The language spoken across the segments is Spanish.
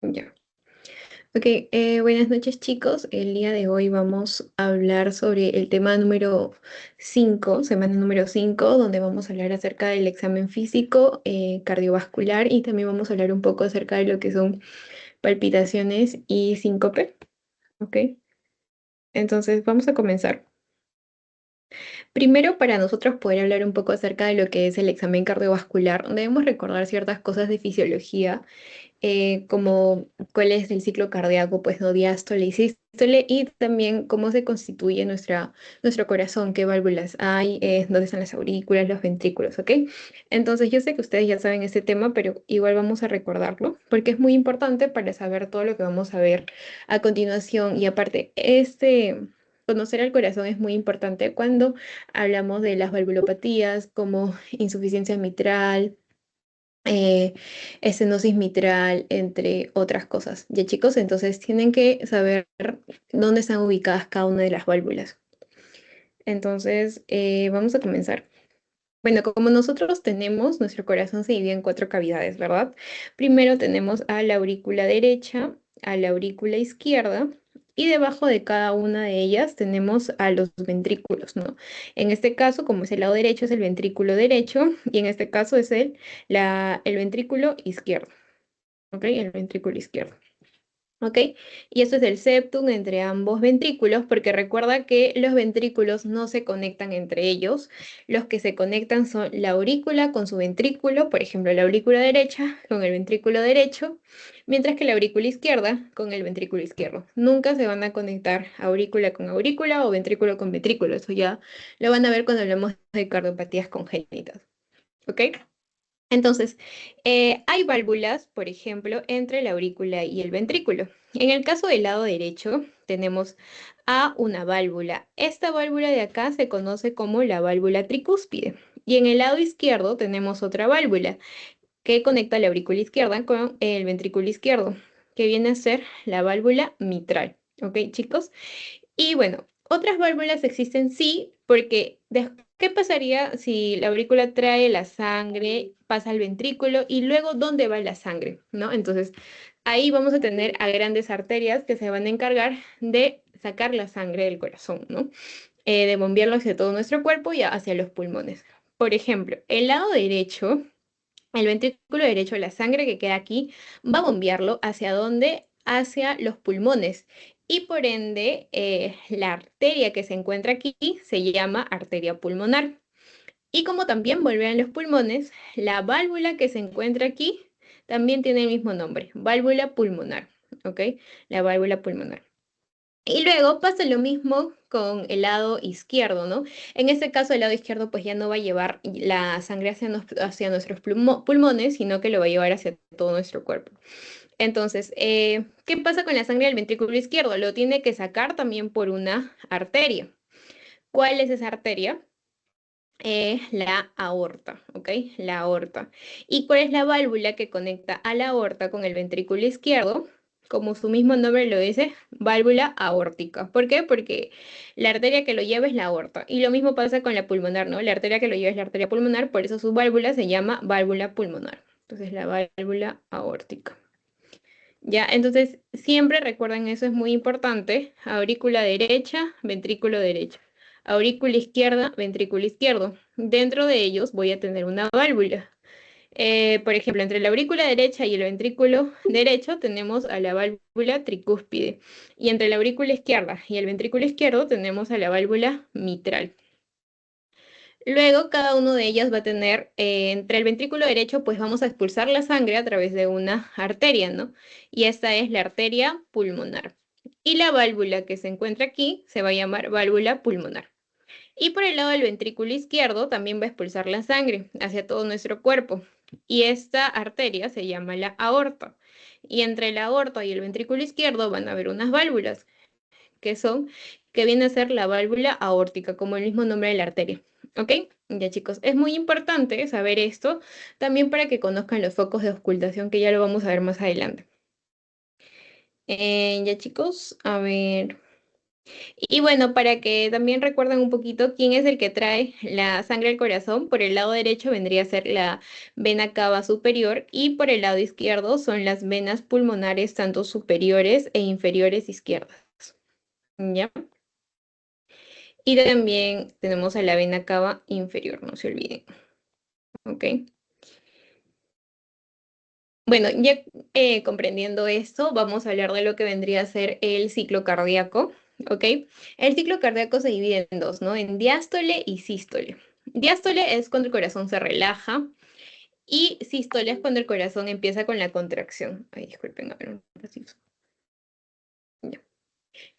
Ya. Ok, buenas noches chicos. El día de hoy vamos a hablar sobre el tema número 5, semana número 5, donde vamos a hablar acerca del examen físico, cardiovascular y también vamos a hablar un poco acerca de lo que son palpitaciones y síncope. Ok, entonces vamos a comenzar. Primero, para nosotros poder hablar un poco acerca de lo que es el examen cardiovascular, debemos recordar ciertas cosas de fisiología como cuál es el ciclo cardíaco, pues no diástole y sístole, y también cómo se constituye nuestro corazón, qué válvulas hay, dónde están las aurículas, los ventrículos, ¿ok? Entonces yo sé que ustedes ya saben este tema, pero igual vamos a recordarlo, porque es muy importante para saber todo lo que vamos a ver a continuación, y aparte, Conocer al corazón es muy importante cuando hablamos de las valvulopatías como insuficiencia mitral, eh, estenosis mitral, entre otras cosas. Ya chicos, entonces tienen que saber dónde están ubicadas cada una de las válvulas. Entonces, vamos a comenzar. Bueno, como nosotros tenemos, nuestro corazón se divide en cuatro cavidades, ¿verdad? Primero tenemos a la aurícula derecha, a la aurícula izquierda, y debajo de cada una de ellas tenemos a los ventrículos, ¿no? En este caso, como es el lado derecho, es el ventrículo derecho, y en este caso es el ventrículo izquierdo, ¿ok? El ventrículo izquierdo. ¿Ok? Y eso es el septum entre ambos ventrículos, porque recuerda que los ventrículos no se conectan entre ellos. Los que se conectan son la aurícula con su ventrículo, por ejemplo, la aurícula derecha con el ventrículo derecho, mientras que la aurícula izquierda con el ventrículo izquierdo. Nunca se van a conectar aurícula con aurícula o ventrículo con ventrículo. Eso ya lo van a ver cuando hablemos de cardiopatías congénitas. ¿Ok? Entonces, hay válvulas, por ejemplo, entre la aurícula y el ventrículo. En el caso del lado derecho, tenemos a una válvula. Esta válvula de acá se conoce como la válvula tricúspide. Y en el lado izquierdo tenemos otra válvula que conecta la aurícula izquierda con el ventrículo izquierdo, que viene a ser la válvula mitral. ¿Ok, chicos? Y bueno, otras válvulas existen sí, porque ¿qué pasaría si la aurícula trae la sangre, pasa al ventrículo y luego dónde va la sangre? ¿No? Entonces, ahí vamos a tener a grandes arterias que se van a encargar de sacar la sangre del corazón, ¿no? De bombearlo hacia todo nuestro cuerpo y hacia los pulmones. Por ejemplo, el lado derecho, el ventrículo derecho, la sangre que queda aquí, va a bombearlo hacia dónde? Hacia los pulmones. Y por ende, la arteria que se encuentra aquí se llama arteria pulmonar. Y como también bombean los pulmones, la válvula que se encuentra aquí también tiene el mismo nombre, válvula pulmonar. ¿Ok? La válvula pulmonar. Y luego pasa lo mismo con el lado izquierdo, ¿no? En este caso, el lado izquierdo pues ya no va a llevar la sangre hacia nuestros pulmones, sino que lo va a llevar hacia todo nuestro cuerpo. Entonces, ¿qué pasa con la sangre del ventrículo izquierdo? Lo tiene que sacar también por una arteria. ¿Cuál es esa arteria? La aorta, ¿ok? La aorta. ¿Y cuál es la válvula que conecta a la aorta con el ventrículo izquierdo? Como su mismo nombre lo dice, válvula aórtica. ¿Por qué? Porque la arteria que lo lleva es la aorta. Y lo mismo pasa con la pulmonar, ¿no? La arteria que lo lleva es la arteria pulmonar, por eso su válvula se llama válvula pulmonar. Entonces, la válvula aórtica. Ya, entonces siempre recuerden eso, es muy importante. Aurícula derecha, ventrículo derecho. Aurícula izquierda, ventrículo izquierdo. Dentro de ellos voy a tener una válvula. Por ejemplo, entre la aurícula derecha y el ventrículo derecho tenemos a la válvula tricúspide. Y entre la aurícula izquierda y el ventrículo izquierdo tenemos a la válvula mitral. Luego, cada uno de ellas va a tener, entre el ventrículo derecho, pues vamos a expulsar la sangre a través de una arteria, ¿no? Y esta es la arteria pulmonar. Y la válvula que se encuentra aquí se va a llamar válvula pulmonar. Y por el lado del ventrículo izquierdo también va a expulsar la sangre hacia todo nuestro cuerpo. Y esta arteria se llama la aorta. Y entre la aorta y el ventrículo izquierdo van a haber unas válvulas que son, que viene a ser la válvula aórtica, como el mismo nombre de la arteria. ¿Ok? Ya chicos, es muy importante saber esto también para que conozcan los focos de auscultación, que ya lo vamos a ver más adelante. Ya chicos, a ver. Y bueno, para que también recuerden un poquito quién es el que trae la sangre al corazón, por el lado derecho vendría a ser la vena cava superior y por el lado izquierdo son las venas pulmonares tanto superiores e inferiores izquierdas. ¿Ya? Y también tenemos a la vena cava inferior, no se olviden. ¿Ok? Bueno, ya comprendiendo esto, vamos a hablar de lo que vendría a ser el ciclo cardíaco, ¿ok? El ciclo cardíaco se divide en dos, ¿no? En diástole y sístole. Diástole es cuando el corazón se relaja y sístole es cuando el corazón empieza con la contracción. Ay, disculpen, a ver, un ratito. Ya.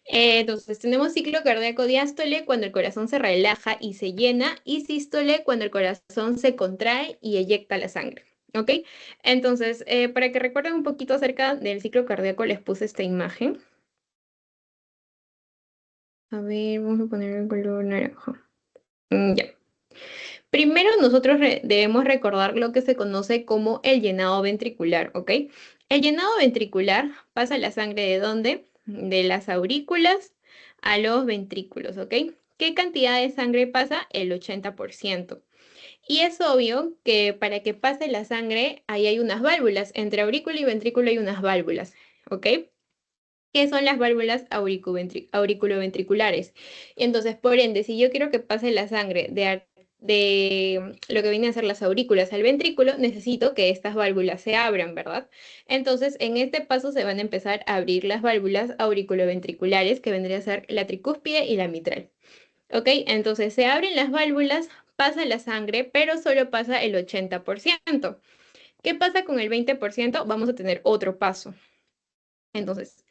Entonces, tenemos ciclo cardíaco diástole cuando el corazón se relaja y se llena, y sístole cuando el corazón se contrae y eyecta la sangre. ¿Ok? Entonces, para que recuerden un poquito acerca del ciclo cardíaco, les puse esta imagen. A ver, vamos a poner el color naranja. Ya. Primero, nosotros debemos recordar lo que se conoce como el llenado ventricular, ¿ok? El llenado ventricular pasa la sangre ¿de dónde? De las aurículas a los ventrículos, ¿ok? ¿Qué cantidad de sangre pasa? El 80%. Y es obvio que para que pase la sangre, ahí hay unas válvulas. Entre aurícula y ventrículo hay unas válvulas, ¿ok? Que son las válvulas auriculoventriculares. Y entonces, por ende, si yo quiero que pase la sangre de lo que viene a ser las aurículas al ventrículo, necesito que estas válvulas se abran, ¿verdad? Entonces, en este paso se van a empezar a abrir las válvulas auriculoventriculares, que vendría a ser la tricúspide y la mitral. ¿Ok? Entonces, se abren las válvulas, pasa la sangre, pero solo pasa el 80%. ¿Qué pasa con el 20%? Vamos a tener otro paso. Entonces,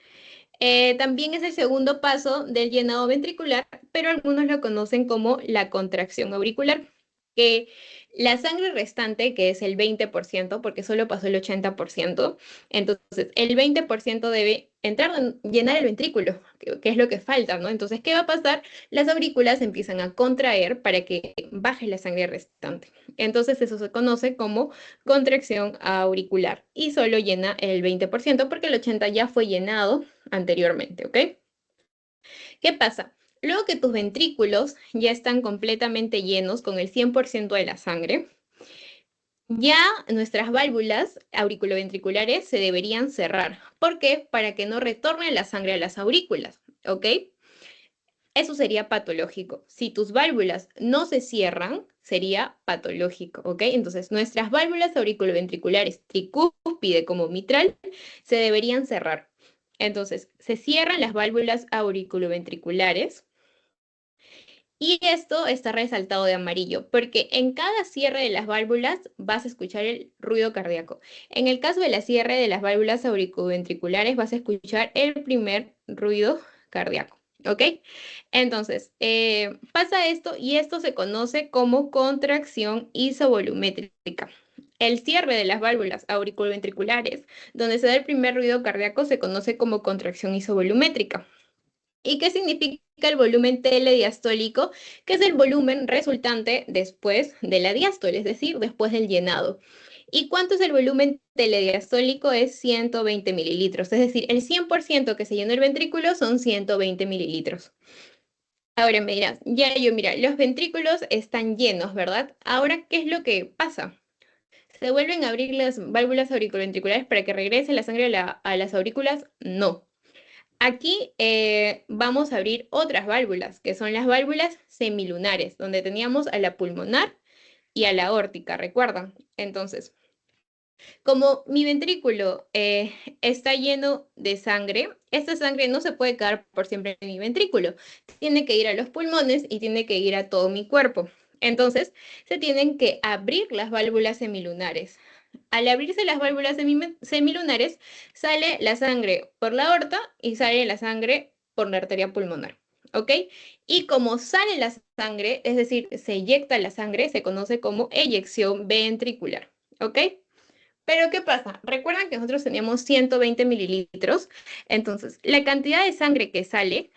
también es el segundo paso del llenado ventricular, pero algunos lo conocen como la contracción auricular, que la sangre restante, que es el 20%, porque solo pasó el 80%, entonces el 20% debe entrar, llenar el ventrículo, que es lo que falta, ¿no? Entonces, ¿qué va a pasar? Las aurículas empiezan a contraer para que baje la sangre restante. Entonces, eso se conoce como contracción auricular y solo llena el 20% porque el 80% ya fue llenado anteriormente, ¿ok? ¿Qué pasa? Luego que tus ventrículos ya están completamente llenos con el 100% de la sangre, ya nuestras válvulas auriculoventriculares se deberían cerrar. ¿Por qué? Para que no retorne la sangre a las aurículas, ¿ok? Eso sería patológico. Si tus válvulas no se cierran, sería patológico, ¿ok? Entonces, nuestras válvulas auriculoventriculares, tricúspide como mitral, se deberían cerrar. Entonces, se cierran las válvulas auriculoventriculares y esto está resaltado de amarillo, porque en cada cierre de las válvulas vas a escuchar el ruido cardíaco. En el caso de la cierre de las válvulas auriculoventriculares, vas a escuchar el primer ruido cardíaco. ¿Ok? Entonces, pasa esto y esto se conoce como contracción isovolumétrica. El cierre de las válvulas auriculoventriculares, donde se da el primer ruido cardíaco, se conoce como contracción isovolumétrica. ¿Y qué significa el volumen telediastólico? Que es el volumen resultante después de la diástole, es decir, después del llenado. ¿Y cuánto es el volumen telediastólico? Es 120 mililitros, es decir, el 100% que se llenó el ventrículo son 120 mililitros. Ahora me dirás, ya yo mira, los ventrículos están llenos, ¿verdad? Ahora, ¿qué es lo que pasa? ¿Se vuelven a abrir las válvulas auriculoventriculares para que regrese la sangre a las aurículas? No. Aquí vamos a abrir otras válvulas, que son las válvulas semilunares, donde teníamos a la pulmonar y a la aórtica, ¿recuerdan? Entonces, como mi ventrículo está lleno de sangre, esta sangre no se puede quedar por siempre en mi ventrículo. Tiene que ir a los pulmones y tiene que ir a todo mi cuerpo. Entonces, se tienen que abrir las válvulas semilunares. Al abrirse las válvulas semilunares, sale la sangre por la aorta y sale la sangre por la arteria pulmonar. ¿Ok? Y como sale la sangre, es decir, se eyecta la sangre, se conoce como eyección ventricular. ¿Ok? Pero ¿qué pasa? Recuerdan que nosotros teníamos 120 mililitros, entonces la cantidad de sangre que sale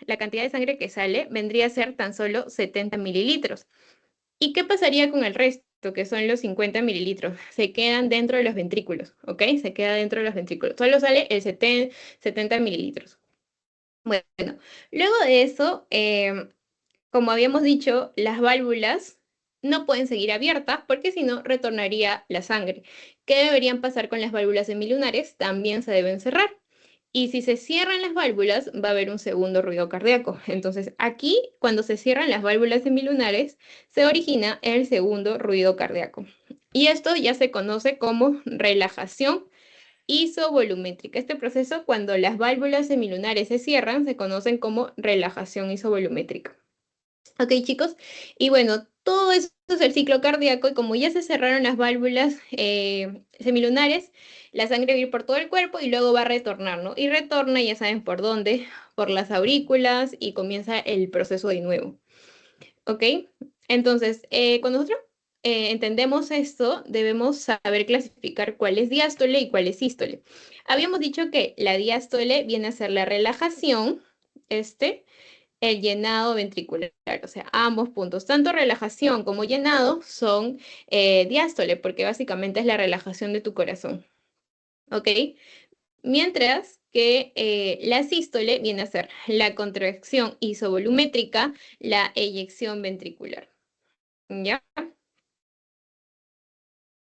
vendría a ser tan solo 70 mililitros. ¿Y qué pasaría con el resto, que son los 50 mililitros? Se quedan dentro de los ventrículos, ¿ok? Se queda dentro de los ventrículos. Solo sale el 70 mililitros. Bueno, luego de eso, como habíamos dicho, las válvulas no pueden seguir abiertas porque si no retornaría la sangre. ¿Qué deberían pasar con las válvulas semilunares? También se deben cerrar. Y si se cierran las válvulas, va a haber un segundo ruido cardíaco. Entonces, aquí, cuando se cierran las válvulas semilunares, se origina el segundo ruido cardíaco. Y esto ya se conoce como relajación isovolumétrica. Este proceso, cuando las válvulas semilunares se cierran, se conocen como relajación isovolumétrica. Ok, chicos, y bueno, todo eso es el ciclo cardíaco y como ya se cerraron las válvulas semilunares, la sangre va a ir por todo el cuerpo y luego va a retornar, ¿no? Y retorna, ya saben por dónde, por las aurículas y comienza el proceso de nuevo, ¿ok? Entonces, cuando nosotros entendemos esto, debemos saber clasificar cuál es diástole y cuál es sístole. Habíamos dicho que la diástole viene a ser la relajación, el llenado ventricular, o sea, ambos puntos, tanto relajación como llenado son diástole, porque básicamente es la relajación de tu corazón, ¿ok? Mientras que la sístole viene a ser la contracción isovolumétrica, la eyección ventricular, ¿ya?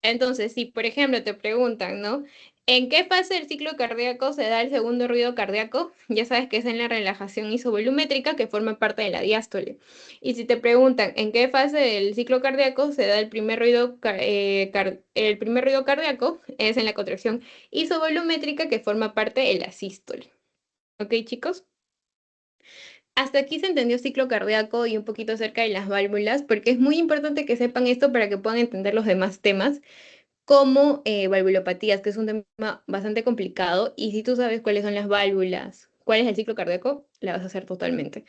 Entonces, si por ejemplo te preguntan, ¿no? ¿En qué fase del ciclo cardíaco se da el segundo ruido cardíaco? Ya sabes que es en la relajación isovolumétrica que forma parte de la diástole. Y si te preguntan en qué fase del ciclo cardíaco se da el primer ruido, el primer ruido cardíaco, es en la contracción isovolumétrica que forma parte de la sístole. ¿Ok, chicos? Hasta aquí se entendió ciclo cardíaco y un poquito acerca de las válvulas, porque es muy importante que sepan esto para que puedan entender los demás temas como valvulopatías, que es un tema bastante complicado, y si tú sabes cuáles son las válvulas, cuál es el ciclo cardíaco, la vas a hacer totalmente.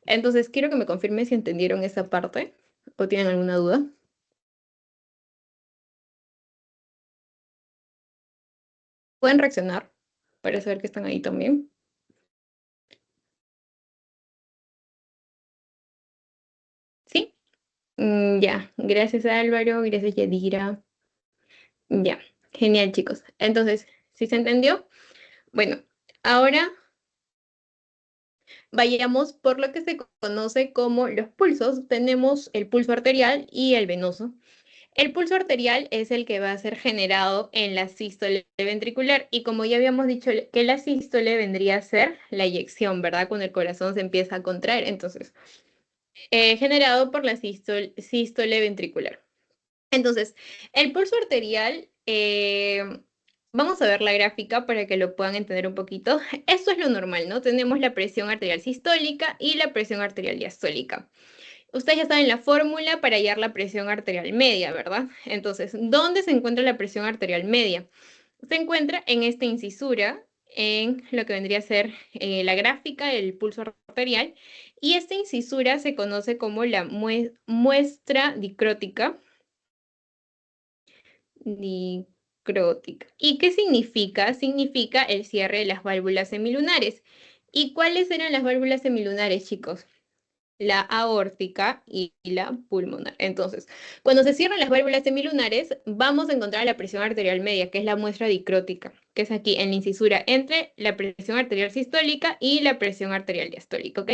Entonces, quiero que me confirmen si entendieron esa parte o tienen alguna duda. Pueden reaccionar para saber que están ahí también. ¿Sí? Ya, gracias Álvaro, gracias Yadira. Ya, genial chicos. Entonces, ¿sí se entendió? Bueno, ahora vayamos por lo que se conoce como los pulsos. Tenemos el pulso arterial y el venoso. El pulso arterial es el que va a ser generado en la sístole ventricular y como ya habíamos dicho que la sístole vendría a ser la eyección, ¿verdad? Cuando el corazón se empieza a contraer. Entonces, generado por la sístole ventricular. Entonces, el pulso arterial, vamos a ver la gráfica para que lo puedan entender un poquito. Esto es lo normal, ¿no? Tenemos la presión arterial sistólica y la presión arterial diastólica. Ustedes ya saben la fórmula para hallar la presión arterial media, ¿verdad? Entonces, ¿dónde se encuentra la presión arterial media? Se encuentra en esta incisura, en lo que vendría a ser la gráfica del pulso arterial, y esta incisura se conoce como la muestra dicrótica. Dicrótica. ¿Y qué significa? Significa el cierre de las válvulas semilunares. ¿Y cuáles eran las válvulas semilunares, chicos? La aórtica y la pulmonar. Entonces, cuando se cierran las válvulas semilunares, vamos a encontrar la presión arterial media, que es la muestra dicrótica, que es aquí en la incisura entre la presión arterial sistólica y la presión arterial diastólica, ¿ok?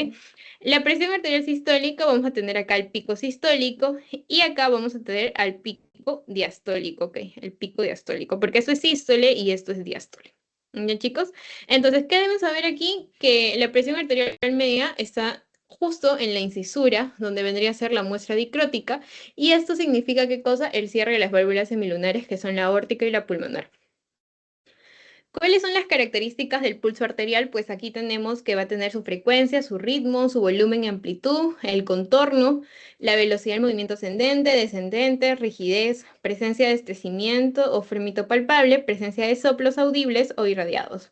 La presión arterial sistólica vamos a tener acá el pico sistólico y acá vamos a tener al pico diastólico, ¿ok? El pico diastólico, porque esto es sístole y esto es diástole. ¿Ya, chicos? Entonces, ¿qué deben saber aquí? Que la presión arterial media está justo en la incisura, donde vendría a ser la muestra dicrótica, y esto significa ¿qué cosa? El cierre de las válvulas semilunares, que son la aórtica y la pulmonar. ¿Cuáles son las características del pulso arterial? Pues aquí tenemos que va a tener su frecuencia, su ritmo, su volumen y amplitud, el contorno, la velocidad del movimiento ascendente, descendente, rigidez, presencia de estrecimiento o fremito palpable, presencia de soplos audibles o irradiados.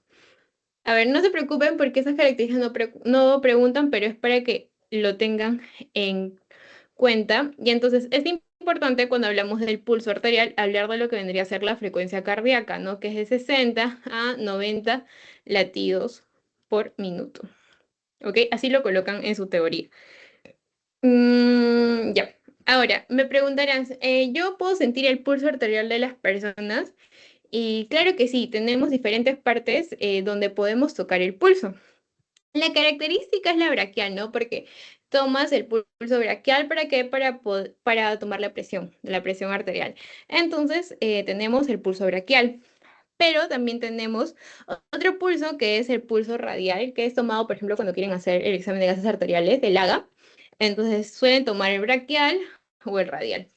A ver, no se preocupen porque esas características no preguntan, pero es para que lo tengan en cuenta. Y entonces es importante cuando hablamos del pulso arterial, hablar de lo que vendría a ser la frecuencia cardíaca, ¿no? Que es de 60 a 90 latidos por minuto. ¿Ok? Así lo colocan en su teoría. Ya. Ahora, me preguntarás, ¿yo puedo sentir el pulso arterial de las personas? Y claro que sí, tenemos diferentes partes donde podemos tocar el pulso. La característica es la braquial, ¿no? Porque tomas el pulso braquial ¿para qué? Para tomar la presión arterial. Entonces, tenemos el pulso braquial, pero también tenemos otro pulso que es el pulso radial, que es tomado, por ejemplo, cuando quieren hacer el examen de gases arteriales, del AGA. Entonces, suelen tomar el braquial o el radial.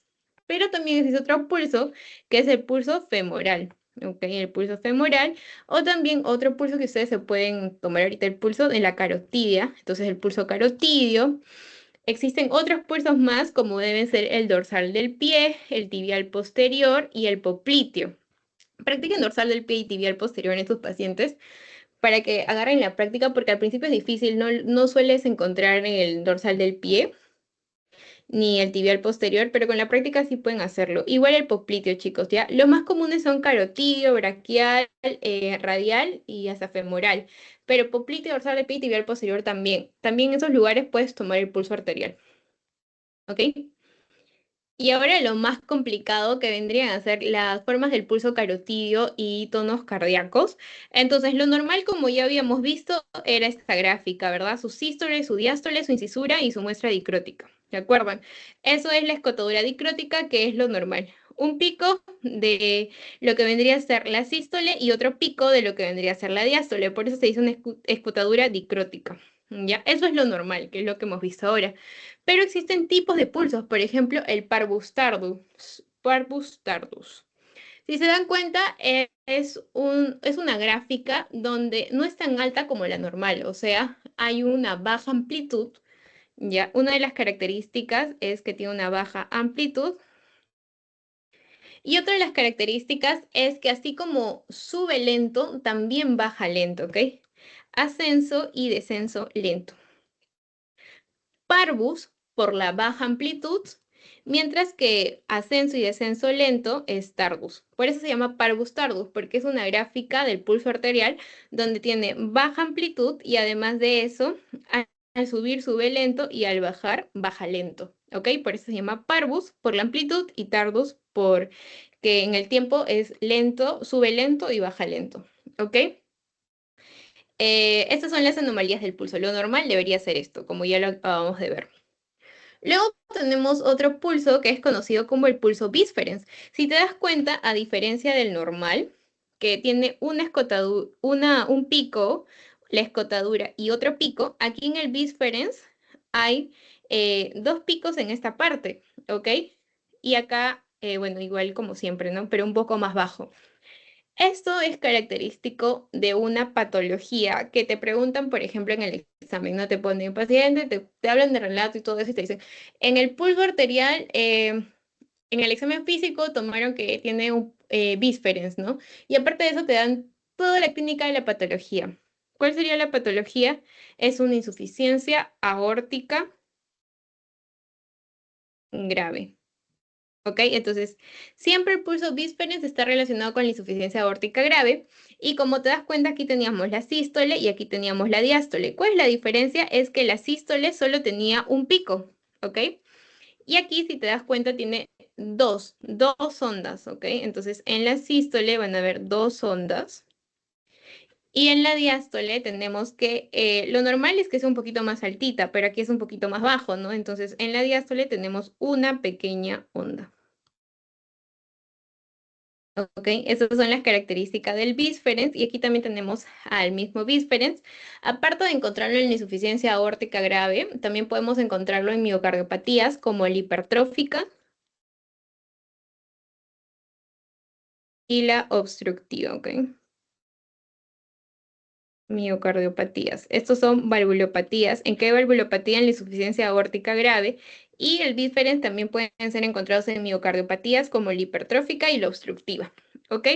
Pero también existe otro pulso, que es el pulso femoral. ¿Ok? El pulso femoral, o también otro pulso que ustedes se pueden tomar ahorita, el pulso de la carotidia, entonces el pulso carotidio. Existen otros pulsos más, como deben ser el dorsal del pie, el tibial posterior y el popliteo. Practiquen dorsal del pie y tibial posterior en sus pacientes para que agarren la práctica, porque al principio es difícil, no sueles encontrar en el dorsal del pie ni el tibial posterior, pero con la práctica sí pueden hacerlo. Igual el popliteo, chicos, ¿ya? Los más comunes son carotidio, braquial, radial y hasta femoral, pero popliteo, dorsal del pie y tibial posterior también. También en esos lugares puedes tomar el pulso arterial, ¿ok? Y ahora lo más complicado que vendrían a ser las formas del pulso carotidio y tonos cardíacos. Entonces, lo normal, como ya habíamos visto, era esta gráfica, ¿verdad? Su sístole, su diástole, su incisura y su muestra dicrótica. ¿De acuerdo? Eso es la escotadura dicrótica, que es lo normal. Un pico de lo que vendría a ser la sístole y otro pico de lo que vendría a ser la diástole. Por eso se dice una escotadura dicrótica. ¿Ya? Eso es lo normal, que es lo que hemos visto ahora. Pero existen tipos de pulsos, por ejemplo, el parvus tardus. Parvus tardus. Si se dan cuenta, es una gráfica donde no es tan alta como la normal, o sea, hay una baja amplitud, ¿ya? Una de las características es que tiene una baja amplitud y otra de las características es que así como sube lento, también baja lento, ¿ok? Ascenso y descenso lento. Parvus por la baja amplitud, mientras que ascenso y descenso lento es tardus. Por eso se llama parvus tardus, porque es una gráfica del pulso arterial donde tiene baja amplitud y además de eso, al subir sube lento y al bajar baja lento. ¿Ok? Por eso se llama parvus por la amplitud y tardus por que en el tiempo es lento, sube lento y baja lento. ¿Ok? Estas son las anomalías del pulso. Lo normal debería ser esto, como ya lo acabamos de ver. Luego tenemos otro pulso que es conocido como el pulso bisferens. Si te das cuenta, a diferencia del normal, que tiene un pico, la escotadura y otro pico, aquí en el bisferens hay dos picos en esta parte, ¿ok? Y acá, bueno, igual como siempre, ¿no? Pero un poco más bajo. Esto es característico de una patología que te preguntan, por ejemplo, en el examen, no te ponen paciente, te hablan de relato y todo eso y te dicen, en el pulso arterial, en el examen físico tomaron que tiene un bisferens, ¿no? Y aparte de eso te dan toda la clínica de la patología. ¿Cuál sería la patología? Es una insuficiencia aórtica grave. ¿Ok? Entonces, siempre el pulso bisferens está relacionado con la insuficiencia aórtica grave. Y como te das cuenta, aquí teníamos la sístole y aquí teníamos la diástole. ¿Cuál es la diferencia? Es que la sístole solo tenía un pico, ¿ok? Y aquí, si te das cuenta, tiene dos ondas, ¿ok? Entonces, en la sístole van a haber dos ondas. Y en la diástole tenemos que, lo normal es que sea un poquito más altita, pero aquí es un poquito más bajo, ¿no? Entonces, en la diástole tenemos una pequeña onda. Ok, esas son las características del bisferens y aquí también tenemos al mismo bisferens. Aparte de encontrarlo en la insuficiencia aórtica grave, también podemos encontrarlo en miocardiopatías como la hipertrófica y la obstructiva, ¿ok? Miocardiopatías. Estos son valvulopatías. ¿En qué valvulopatía? En la insuficiencia aórtica grave. Y el bisferens también pueden ser encontrados en miocardiopatías como la hipertrófica y la obstructiva, ¿ok?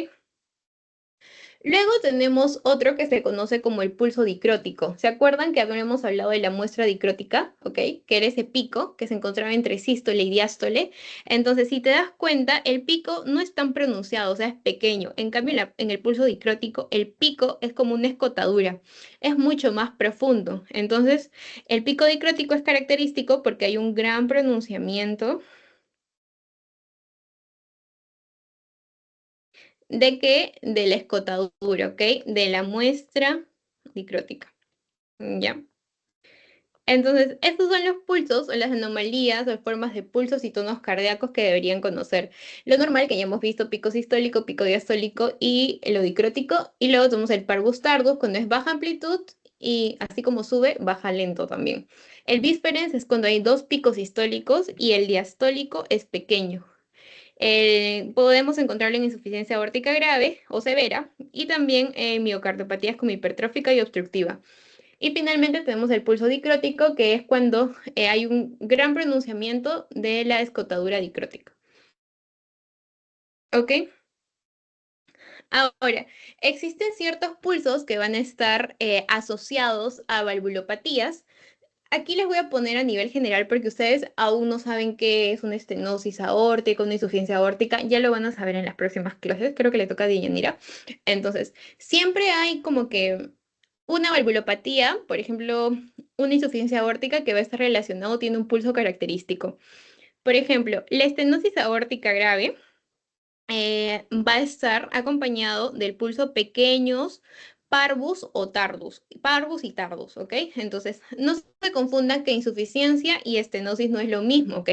Luego tenemos otro que se conoce como el pulso dicrótico. ¿Se acuerdan que habíamos hablado de la muestra dicrótica? ¿Ok? Que era ese pico que se encontraba entre sístole y diástole. Entonces, si te das cuenta, el pico no es tan pronunciado, o sea, es pequeño. En cambio, en el pulso dicrótico, el pico es como una escotadura, es mucho más profundo. Entonces, el pico dicrótico es característico porque hay un gran pronunciamiento de la escotadura, ¿ok? De la muestra dicrótica. ¿Ya? Entonces, estos son los pulsos o las anomalías o formas de pulsos y tonos cardíacos que deberían conocer. Lo normal, que ya hemos visto, pico sistólico, pico diastólico y el odicrótico. Y luego tenemos el parvus tardus cuando es baja amplitud y así como sube, baja lento también. El bisferens es cuando hay dos picos sistólicos y el diastólico es pequeño. Podemos encontrarlo en insuficiencia aórtica grave o severa y también en miocardiopatías como hipertrófica y obstructiva. Y finalmente tenemos el pulso dicrótico, que es cuando hay un gran pronunciamiento de la escotadura dicrótica. ¿Ok? Ahora, existen ciertos pulsos que van a estar asociados a valvulopatías. Aquí les voy a poner a nivel general porque ustedes aún no saben qué es una estenosis aórtica, una insuficiencia aórtica. Ya lo van a saber en las próximas clases. Creo que le toca a Diyanira. Entonces, siempre hay como que una valvulopatía, por ejemplo, una insuficiencia aórtica que va a estar relacionado, tiene un pulso característico. Por ejemplo, la estenosis aórtica grave va a estar acompañado del pulso pequeños, parvus y tardus, ¿ok? Entonces, no se confundan que insuficiencia y estenosis no es lo mismo, ¿ok?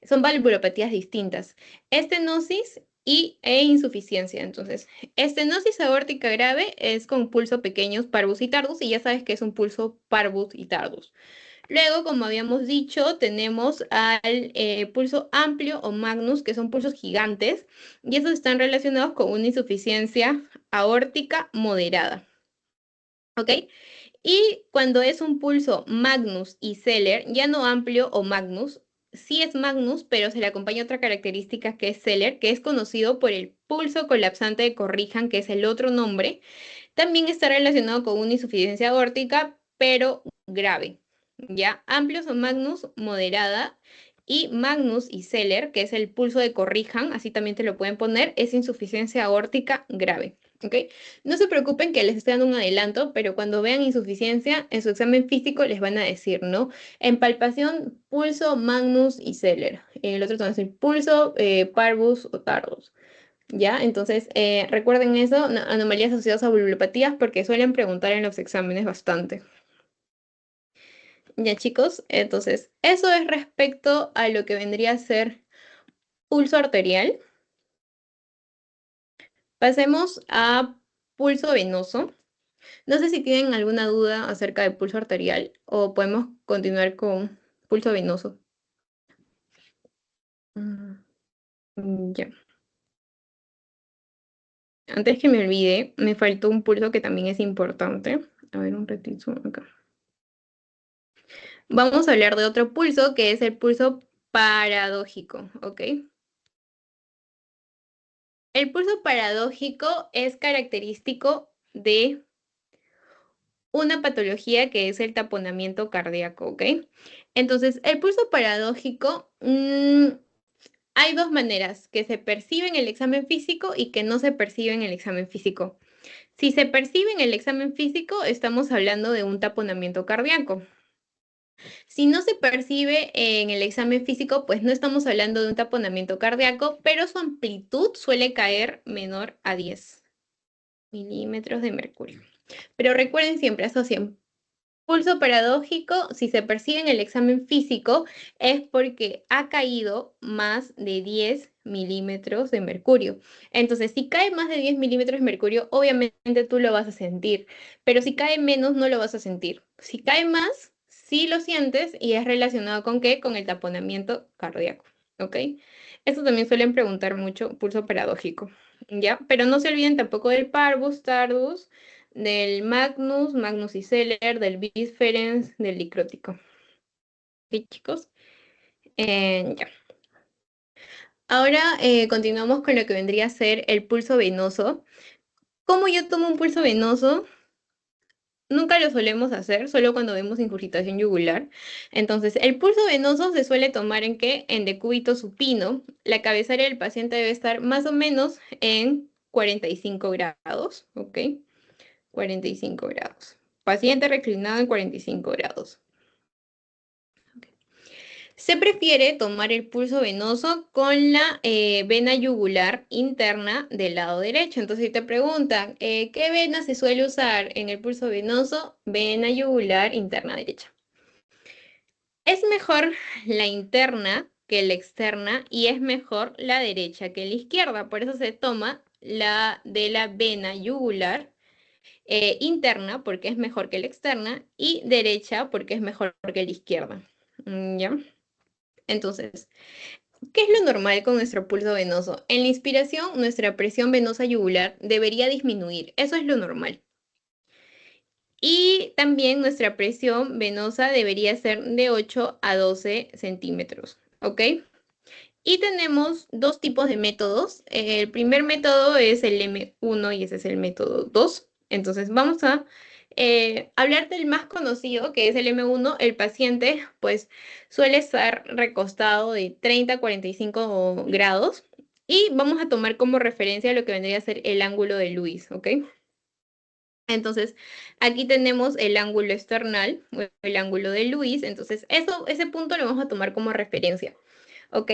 Son valvulopatías distintas. Estenosis e insuficiencia. Entonces, estenosis aórtica grave es con pulso pequeños, parvus y tardus, y ya sabes que es un pulso parvus y tardus. Luego, como habíamos dicho, tenemos al pulso amplio o magnus, que son pulsos gigantes, y esos están relacionados con una insuficiencia aórtica moderada. ¿Ok? Y cuando es un pulso magnus y Seller, ya no amplio o magnus, sí es magnus, pero se le acompaña otra característica que es Seller, que es conocido por el pulso colapsante de Corrijan, que es el otro nombre. También está relacionado con una insuficiencia aórtica, pero grave. ¿Ya? Amplios o magnus, moderada. Y magnus y Seller, que es el pulso de Corrijan, así también te lo pueden poner, es insuficiencia aórtica grave. ¿Ok? No se preocupen que les estoy dando un adelanto, pero cuando vean insuficiencia, en su examen físico les van a decir, ¿no? En palpación, pulso, magnus y Seller. El otro es el pulso, parvus o tardus. ¿Ya? Entonces, recuerden eso, anomalías asociadas a vulvopatías, porque suelen preguntar en los exámenes bastante. Ya, chicos, entonces, eso es respecto a lo que vendría a ser pulso arterial. Pasemos a pulso venoso. No sé si tienen alguna duda acerca del pulso arterial o podemos continuar con pulso venoso. Ya. Antes que me olvide, me faltó un pulso que también es importante. A ver, un ratito acá. Vamos a hablar de otro pulso que es el pulso paradójico, ¿ok? El pulso paradójico es característico de una patología que es el taponamiento cardíaco, ¿ok? Entonces, el pulso paradójico, hay dos maneras, que se percibe en el examen físico y que no se percibe en el examen físico. Si se percibe en el examen físico, estamos hablando de un taponamiento cardíaco. Si no se percibe en el examen físico, pues no estamos hablando de un taponamiento cardíaco, pero su amplitud suele caer menor a 10 milímetros de mercurio. Pero recuerden siempre, asocien pulso paradójico, si se percibe en el examen físico, es porque ha caído más de 10 milímetros de mercurio. Entonces, si cae más de 10 milímetros de mercurio, obviamente tú lo vas a sentir, pero si cae menos, no lo vas a sentir. Si cae más, sí lo sientes y es relacionado con qué? Con el taponamiento cardíaco, ¿ok? Eso también suelen preguntar mucho, pulso paradójico, ¿ya? Pero no se olviden tampoco del parvus, tardus, del Magnus, Magnus y Zeller, del Bisferens, del dicrótico. ¿Ok, chicos? Ya. Ahora continuamos con lo que vendría a ser el pulso venoso. ¿Cómo yo tomo un pulso venoso? Nunca lo solemos hacer, solo cuando vemos ingurgitación yugular. Entonces, el pulso venoso se suele tomar ¿en qué? En decúbito supino. La cabecera del paciente debe estar más o menos en 45 grados, ¿ok? 45 grados. Paciente reclinado en 45 grados. Se prefiere tomar el pulso venoso con la vena yugular interna del lado derecho. Entonces, si te preguntan, ¿qué vena se suele usar en el pulso venoso? Vena yugular interna derecha. Es mejor la interna que la externa y es mejor la derecha que la izquierda. Por eso se toma la de la vena yugular interna porque es mejor que la externa y derecha porque es mejor que la izquierda. ¿Ya? Entonces, ¿qué es lo normal con nuestro pulso venoso? En la inspiración, nuestra presión venosa yugular debería disminuir. Eso es lo normal. Y también nuestra presión venosa debería ser de 8 a 12 centímetros. ¿Ok? Y tenemos dos tipos de métodos. El primer método es el M1 y ese es el método 2. Entonces vamos a hablar del más conocido, que es el M1. El paciente pues suele estar recostado de 30 a 45 grados y vamos a tomar como referencia lo que vendría a ser el ángulo de Lewis, ¿ok? Entonces, aquí tenemos el ángulo external, o el ángulo de Lewis. Entonces, ese punto lo vamos a tomar como referencia, ¿ok?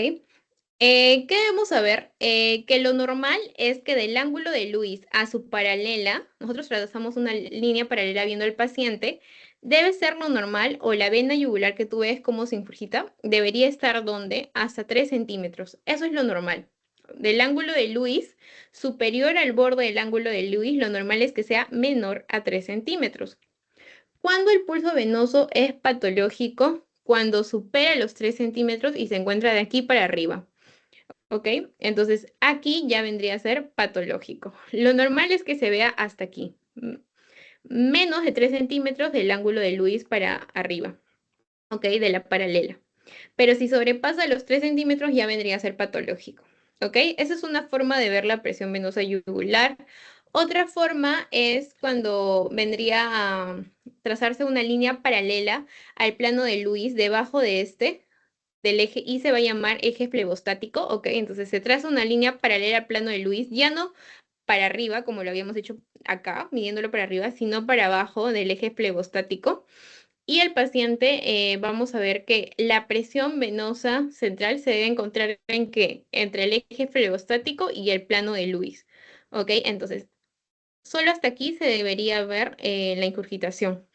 ¿Qué debemos saber? Que lo normal es que del ángulo de Lewis a su paralela, nosotros trazamos una línea paralela viendo al paciente, debe ser lo normal o la vena yugular que tú ves como se infurgita, debería estar donde hasta 3 centímetros. Eso es lo normal. Del ángulo de Lewis, superior al borde del ángulo de Lewis, lo normal es que sea menor a 3 centímetros. ¿Cuándo el pulso venoso es patológico? Cuando supera los 3 centímetros y se encuentra de aquí para arriba. ¿Ok? Entonces aquí ya vendría a ser patológico. Lo normal es que se vea hasta aquí, menos de 3 centímetros del ángulo de Lewis para arriba, ¿ok? De la paralela. Pero si sobrepasa los 3 centímetros ya vendría a ser patológico, ¿ok? Esa es una forma de ver la presión venosa yugular. Otra forma es cuando vendría a trazarse una línea paralela al plano de Lewis debajo de este, del eje y se va a llamar eje flebostático, ¿ok? Entonces se traza una línea paralela al plano de Lewis, ya no para arriba, como lo habíamos hecho acá, midiéndolo para arriba, sino para abajo del eje flebostático. Y el paciente, vamos a ver que la presión venosa central se debe encontrar en qué? Entre el eje flebostático y el plano de Lewis, ¿ok? Entonces, solo hasta aquí se debería ver la incurgitación.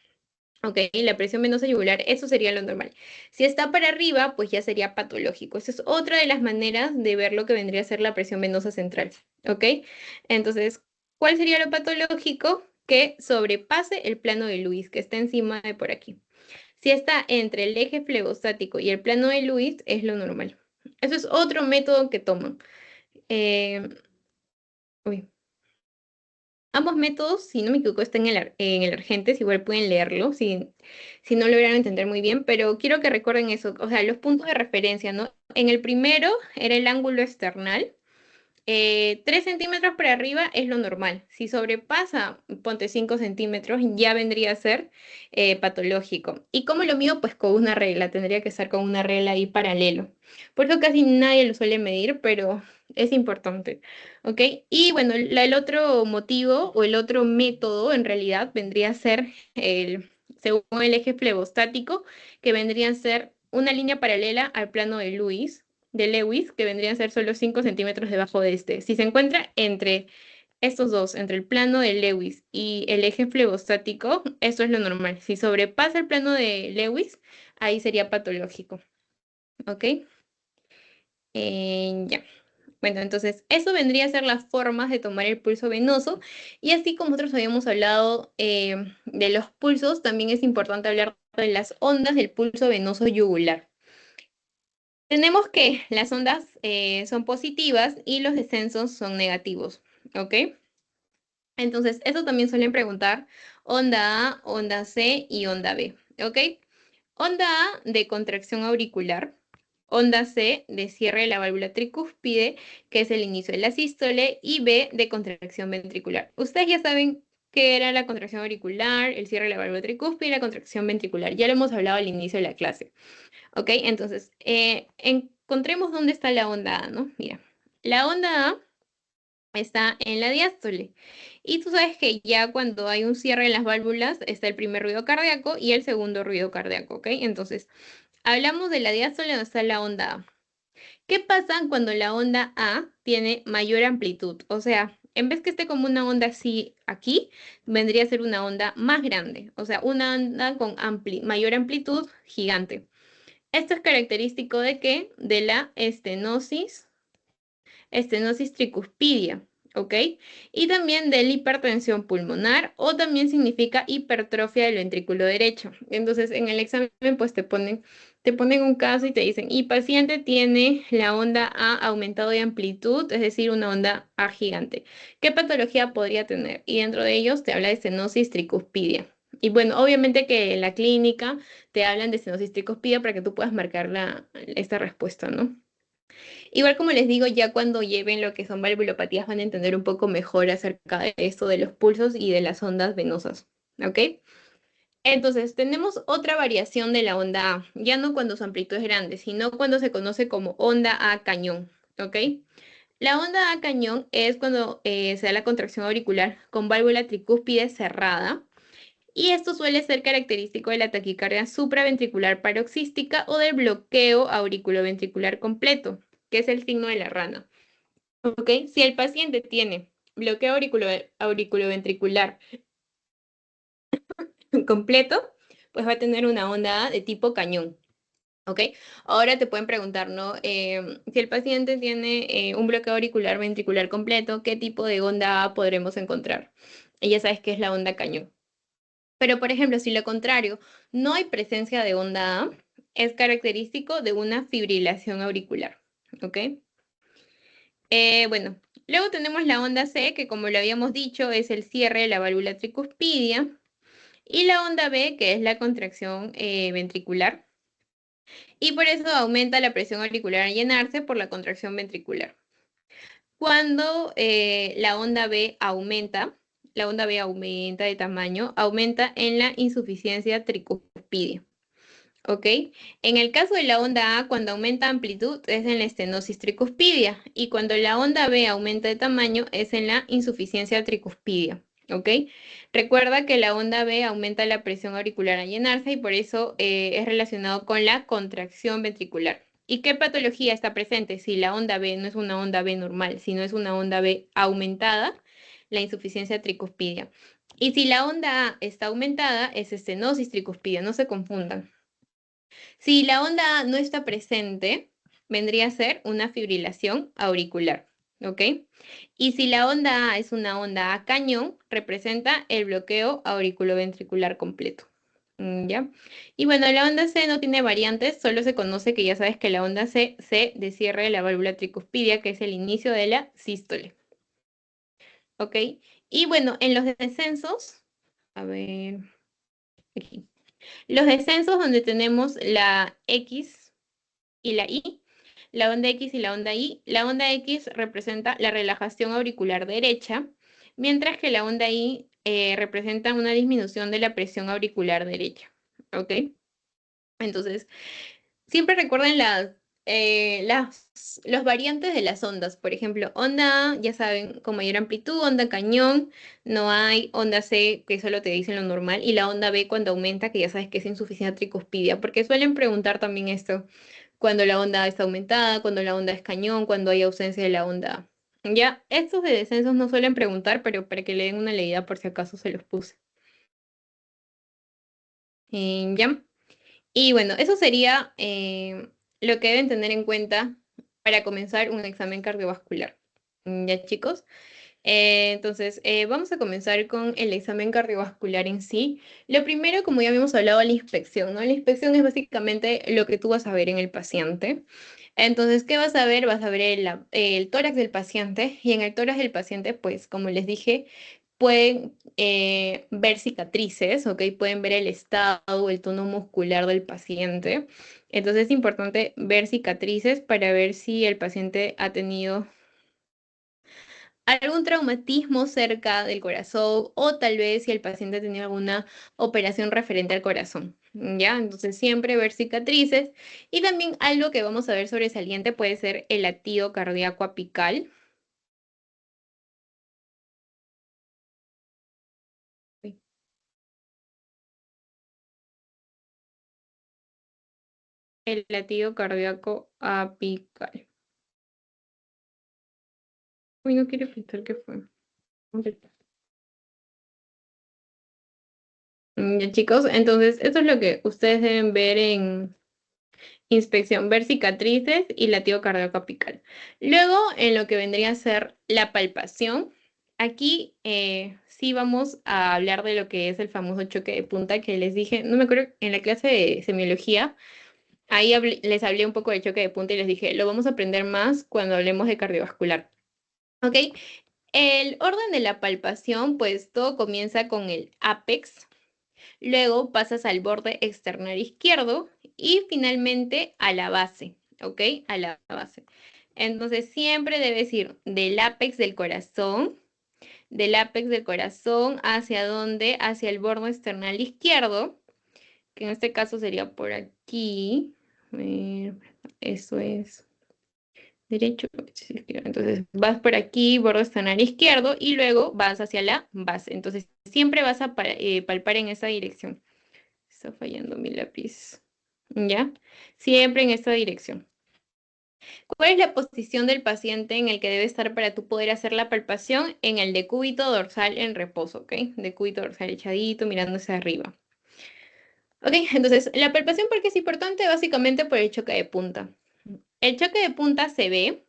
Ok, la presión venosa yugular, eso sería lo normal. Si está para arriba, pues ya sería patológico. Esa es otra de las maneras de ver lo que vendría a ser la presión venosa central. Ok, entonces, ¿cuál sería lo patológico? Que sobrepase el plano de Lewis, que está encima de por aquí. Si está entre el eje flebostático y el plano de Lewis, es lo normal. Eso es otro método que toman. Eh, uy. Ambos métodos, si no me equivoco, están en el Argentes, igual pueden leerlo si no lograron entender muy bien, pero quiero que recuerden eso, o sea, los puntos de referencia, ¿no? En el primero era el ángulo external, 3 centímetros para arriba es lo normal. Si sobrepasa, ponte 5 centímetros, ya vendría a ser patológico. ¿Y cómo lo mido? Pues con una regla, tendría que estar con una regla ahí paralelo. Por eso casi nadie lo suele medir, pero es importante. ¿Ok? Y bueno, el otro motivo o el otro método en realidad vendría a ser según el eje flebostático, que vendría a ser una línea paralela al plano de Lewis, que vendrían a ser solo 5 centímetros debajo de este. Si se encuentra entre estos dos, entre el plano de Lewis y el eje flebostático, eso es lo normal. Si sobrepasa el plano de Lewis, ahí sería patológico. ¿Ok? Ya. Bueno, entonces eso vendría a ser las formas de tomar el pulso venoso. Y así como nosotros habíamos hablado de los pulsos, también es importante hablar de las ondas del pulso venoso yugular. Tenemos que las ondas son positivas y los descensos son negativos, ¿ok? Entonces, eso también suelen preguntar onda A, onda C y onda B, ¿ok? Onda A de contracción auricular, onda C de cierre de la válvula tricúspide, que es el inicio de la sístole, y B de contracción ventricular. Ustedes ya saben qué era la contracción auricular, el cierre de la válvula tricúspide y la contracción ventricular. Ya lo hemos hablado al inicio de la clase. ¿Ok? Entonces, encontremos dónde está la onda A, ¿no? Mira, la onda A está en la diástole. Y tú sabes que ya cuando hay un cierre en las válvulas está el primer ruido cardíaco y el segundo ruido cardíaco, ¿ok? Entonces, Hablamos de la diástole donde está la onda A. ¿Qué pasa cuando la onda A tiene mayor amplitud? O sea, en vez que esté como una onda así aquí, vendría a ser una onda más grande. O sea, una onda con mayor amplitud gigante. Esto es característico de qué? De la estenosis tricuspidia, ¿ok? Y también de la hipertensión pulmonar o también significa hipertrofia del ventrículo derecho. Entonces, en el examen, pues te ponen un caso y te dicen, y paciente tiene la onda A aumentado de amplitud, es decir, una onda A gigante. ¿Qué patología podría tener? Y dentro de ellos te habla de estenosis tricuspidia. Y bueno, obviamente que en la clínica te hablan de estenosis tricuspidia para que tú puedas marcar esta respuesta, ¿no? Igual como les digo, ya cuando lleven lo que son valvulopatías van a entender un poco mejor acerca de esto de los pulsos y de las ondas venosas, ¿ok? Entonces, tenemos otra variación de la onda A, ya no cuando su amplitud es grande, sino cuando se conoce como onda A cañón, ¿ok? La onda A cañón es cuando se da la contracción auricular con válvula tricúspide cerrada, y esto suele ser característico de la taquicardia supraventricular paroxística o del bloqueo auriculoventricular completo, que es el signo de la rana. ¿Ok? Si el paciente tiene bloqueo auriculoventricular completo, pues va a tener una onda de tipo cañón. ¿Ok? Ahora te pueden preguntar, ¿no? Si el paciente tiene un bloqueo auricular ventricular completo, ¿qué tipo de onda A podremos encontrar? Y ya sabes que es la onda cañón. Pero, por ejemplo, si lo contrario, no hay presencia de onda A, es característico de una fibrilación auricular. ¿Ok? Bueno, luego tenemos la onda C, que como lo habíamos dicho, es el cierre de la válvula tricuspidia. Y la onda B, que es la contracción ventricular. Y por eso aumenta la presión auricular al llenarse por la contracción ventricular. Cuando la onda B aumenta de tamaño, aumenta en la insuficiencia tricuspidia. ¿Ok? En el caso de la onda A, cuando aumenta amplitud es en la estenosis tricuspidia y cuando la onda B aumenta de tamaño es en la insuficiencia tricuspidia. ¿Ok? Recuerda que la onda B aumenta la presión auricular al llenarse y por eso es relacionado con la contracción ventricular. ¿Y qué patología está presente? Si la onda B no es una onda B normal, sino es una onda B aumentada, la insuficiencia tricuspidia. Y si la onda A está aumentada, es estenosis tricuspidia, no se confundan. Si la onda A no está presente, vendría a ser una fibrilación auricular, ¿ok? Y si la onda A es una onda A cañón, representa el bloqueo auriculoventricular completo. ¿Ya? Y bueno, la onda C no tiene variantes, solo se conoce que ya sabes que la onda C de cierre de la válvula tricuspidia, que es el inicio de la sístole, ¿ok? Y bueno, en los descensos, a ver, aquí. Los descensos donde tenemos la X y la Y, la onda X y la onda Y. La onda X representa la relajación auricular derecha, mientras que la onda Y representa una disminución de la presión auricular derecha. ¿Ok? Entonces, siempre recuerden los variantes de las ondas. Por ejemplo, onda A, ya saben, con mayor amplitud, onda cañón, no hay onda C, que solo te dicen lo normal, y la onda B cuando aumenta, que ya sabes que es insuficiencia tricuspidia, porque suelen preguntar también esto, cuando la onda está aumentada, cuando la onda es cañón, cuando hay ausencia de la onda A. Ya, estos de descensos no suelen preguntar, pero para que le den una leída por si acaso se los puse. ¿Ya? Y bueno, eso sería lo que deben tener en cuenta para comenzar un examen cardiovascular. ¿Ya, chicos? Entonces, vamos a comenzar con el examen cardiovascular en sí. Lo primero, como ya habíamos hablado, la inspección, ¿no? La inspección es básicamente lo que tú vas a ver en el paciente. Entonces, ¿qué vas a ver? Vas a ver el tórax del paciente y en el tórax del paciente, pues, como les dije, pueden ver cicatrices, ¿ok? Pueden ver el estado, el tono muscular del paciente. Entonces, es importante ver cicatrices para ver si el paciente ha tenido algún traumatismo cerca del corazón o tal vez si el paciente ha tenido alguna operación referente al corazón, ¿ya? Entonces siempre ver cicatrices y también algo que vamos a ver sobresaliente puede ser el latido cardíaco apical. Uy. el latido cardíaco apical. Uy, no quiero pensar qué fue. Ya, chicos, entonces esto es lo que ustedes deben ver en inspección, ver cicatrices y latido cardíaco apical. Luego, en lo que vendría a ser la palpación, aquí sí vamos a hablar de lo que es el famoso choque de punta que les dije, no me acuerdo, en la clase de semiología, ahí les hablé un poco del choque de punta y les dije, lo vamos a aprender más cuando hablemos de cardiovascular. ¿Ok? El orden de la palpación, pues todo comienza con el apex, luego pasas al borde externar izquierdo y finalmente a la base, ¿ok? A la base. Entonces siempre debes ir del ápex del corazón hacia dónde, hacia el borde externo izquierdo, que en este caso sería por aquí. A ver, eso es derecho, izquierdo. Entonces vas por aquí, borde externo izquierdo, y luego vas hacia la base. Entonces siempre vas a palpar en esa dirección. Está fallando mi lápiz. ¿Ya? Siempre en esta dirección. ¿Cuál es la posición del paciente en el que debe estar para tú poder hacer la palpación? En el decúbito dorsal en reposo, ¿ok? Decúbito dorsal echadito, mirándose arriba. Ok, entonces, la palpación, ¿por qué es importante? Básicamente por el choque de punta. El choque de punta se ve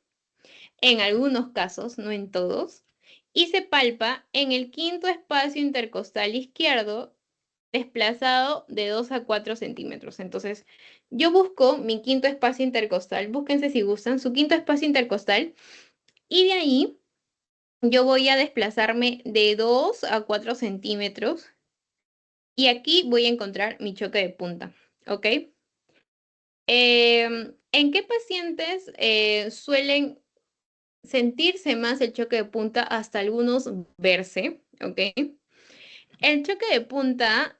en algunos casos, no en todos, y se palpa en el quinto espacio intercostal izquierdo desplazado de 2 a 4 centímetros. Entonces, yo busco mi quinto espacio intercostal, búsquense si gustan, su quinto espacio intercostal, y de ahí yo voy a desplazarme de 2 a 4 centímetros, y aquí voy a encontrar mi choque de punta, ¿ok? ¿En qué pacientes suelen sentirse más el choque de punta? Hasta algunos verse, ¿ok? El choque de punta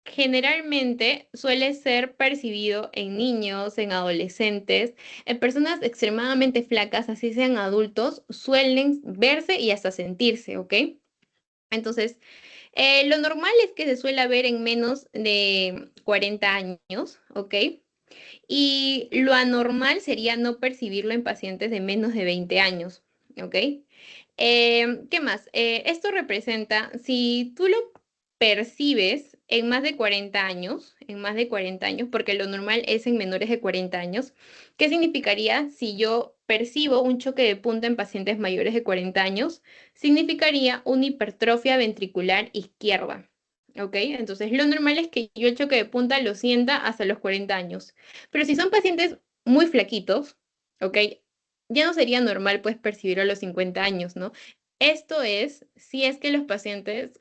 generalmente suele ser percibido en niños, en adolescentes, en personas extremadamente flacas, así sean adultos, suelen verse y hasta sentirse, ¿ok? Entonces, lo normal es que se suele ver en menos de 40 años, ¿ok? Y lo anormal sería no percibirlo en pacientes de menos de 20 años, ¿ok? ¿Qué más? Esto representa, si tú lo percibes en más de 40 años, porque lo normal es en menores de 40 años, ¿qué significaría si yo percibo un choque de punta en pacientes mayores de 40 años? Significaría una hipertrofia ventricular izquierda. ¿Ok? Entonces, lo normal es que yo el choque de punta lo sienta hasta los 40 años. Pero si son pacientes muy flaquitos, ¿ok? Ya no sería normal pues percibirlo a los 50 años, ¿no? Esto es si es que los pacientes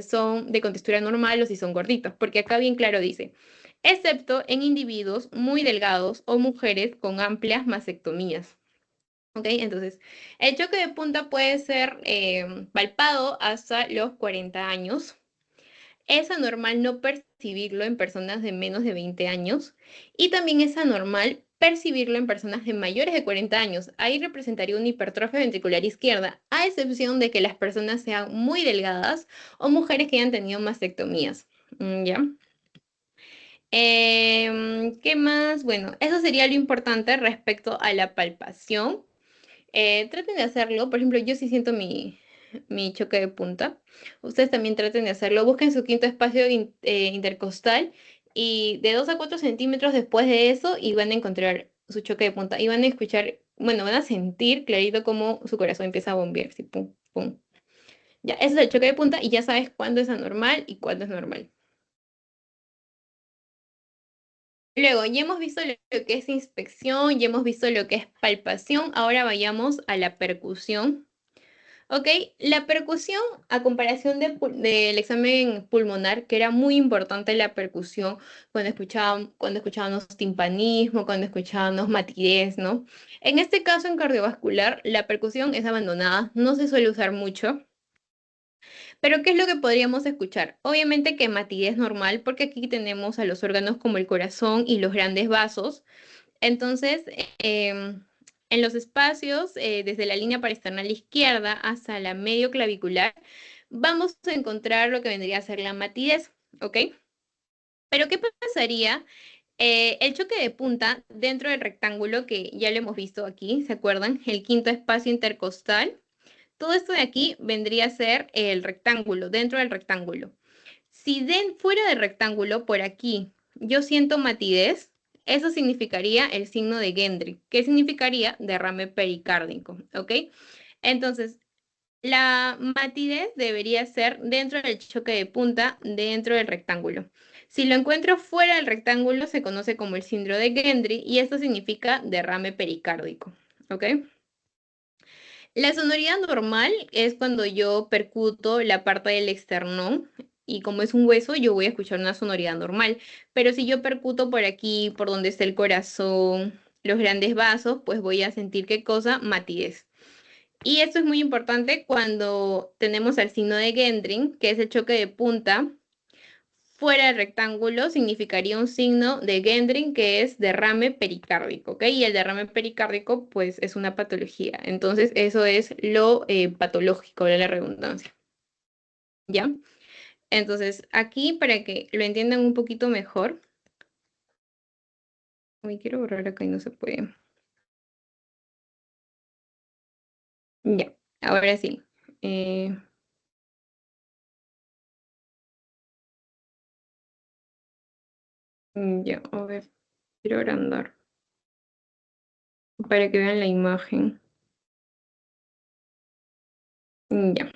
son de contextura normal o si son gorditos, porque acá bien claro dice, excepto en individuos muy delgados o mujeres con amplias mastectomías. ¿Ok? Entonces, el choque de punta puede ser palpado hasta los 40 años. Es anormal no percibirlo en personas de menos de 20 años y también es anormal percibirlo en personas de mayores de 40 años. Ahí representaría una hipertrofia ventricular izquierda, a excepción de que las personas sean muy delgadas o mujeres que hayan tenido mastectomías. ¿Ya? ¿Qué más? Bueno, eso sería lo importante respecto a la palpación. Traten de hacerlo. Por ejemplo, yo sí siento mi choque de punta. Ustedes también traten de hacerlo. Busquen su quinto espacio intercostal y de 2 a 4 centímetros después de eso y van a encontrar su choque de punta. Y van a escuchar, bueno, van a sentir clarito cómo su corazón empieza a bombear. Así, pum, pum. Ya, ese es el choque de punta y ya sabes cuándo es anormal y cuándo es normal. Luego, ya hemos visto lo que es inspección, ya hemos visto lo que es palpación. Ahora vayamos a la percusión. Ok, la percusión, a comparación del examen pulmonar, que era muy importante la percusión cuando escuchábamos timpanismo, cuando escuchábamos matidez, ¿no? En este caso, en cardiovascular, la percusión es abandonada, no se suele usar mucho, pero ¿qué es lo que podríamos escuchar? Obviamente que matidez normal, porque aquí tenemos a los órganos como el corazón y los grandes vasos. Entonces, en los espacios, desde la línea parasternal izquierda hasta la medio clavicular, vamos a encontrar lo que vendría a ser la matidez, ¿ok? Pero ¿qué pasaría? El choque de punta dentro del rectángulo, que ya lo hemos visto aquí, ¿se acuerdan? El quinto espacio intercostal. Todo esto de aquí vendría a ser el rectángulo, dentro del rectángulo. Si fuera del rectángulo, por aquí, yo siento matidez, eso significaría el signo de Gendry, que significaría derrame pericárdico, ¿ok? Entonces, la matidez debería ser dentro del choque de punta, dentro del rectángulo. Si lo encuentro fuera del rectángulo, se conoce como el síndrome de Gendry y esto significa derrame pericárdico, ¿ok? La sonoridad normal es cuando yo percuto la parte del esternón y como es un hueso, yo voy a escuchar una sonoridad normal. Pero si yo percuto por aquí, por donde está el corazón, los grandes vasos, pues voy a sentir qué cosa, matidez. Y esto es muy importante cuando tenemos el signo de Gendring, que es el choque de punta. Fuera del rectángulo significaría un signo de Gendring que es derrame pericárdico, ¿ok? Y el derrame pericárdico, pues, es una patología. Entonces, eso es lo patológico de la redundancia, ¿ya? Entonces, aquí, para que lo entiendan un poquito mejor, uy, quiero borrar acá y no se puede. Ya, ahora sí. Eh, ya, a ver, quiero agrandar para que vean la imagen. Ya.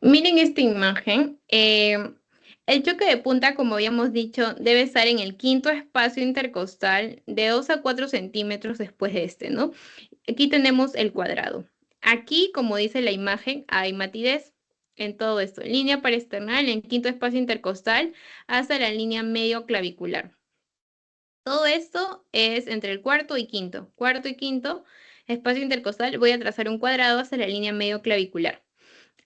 Miren esta imagen. El choque de punta, como habíamos dicho, debe estar en el quinto espacio intercostal de 2 a 4 centímetros después de este, ¿no? Aquí tenemos el cuadrado. Aquí, como dice la imagen, hay matidez en todo esto. Línea parasternal en quinto espacio intercostal hasta la línea medio clavicular. Todo esto es entre el cuarto y quinto. Cuarto y quinto espacio intercostal. Voy a trazar un cuadrado hasta la línea medio clavicular.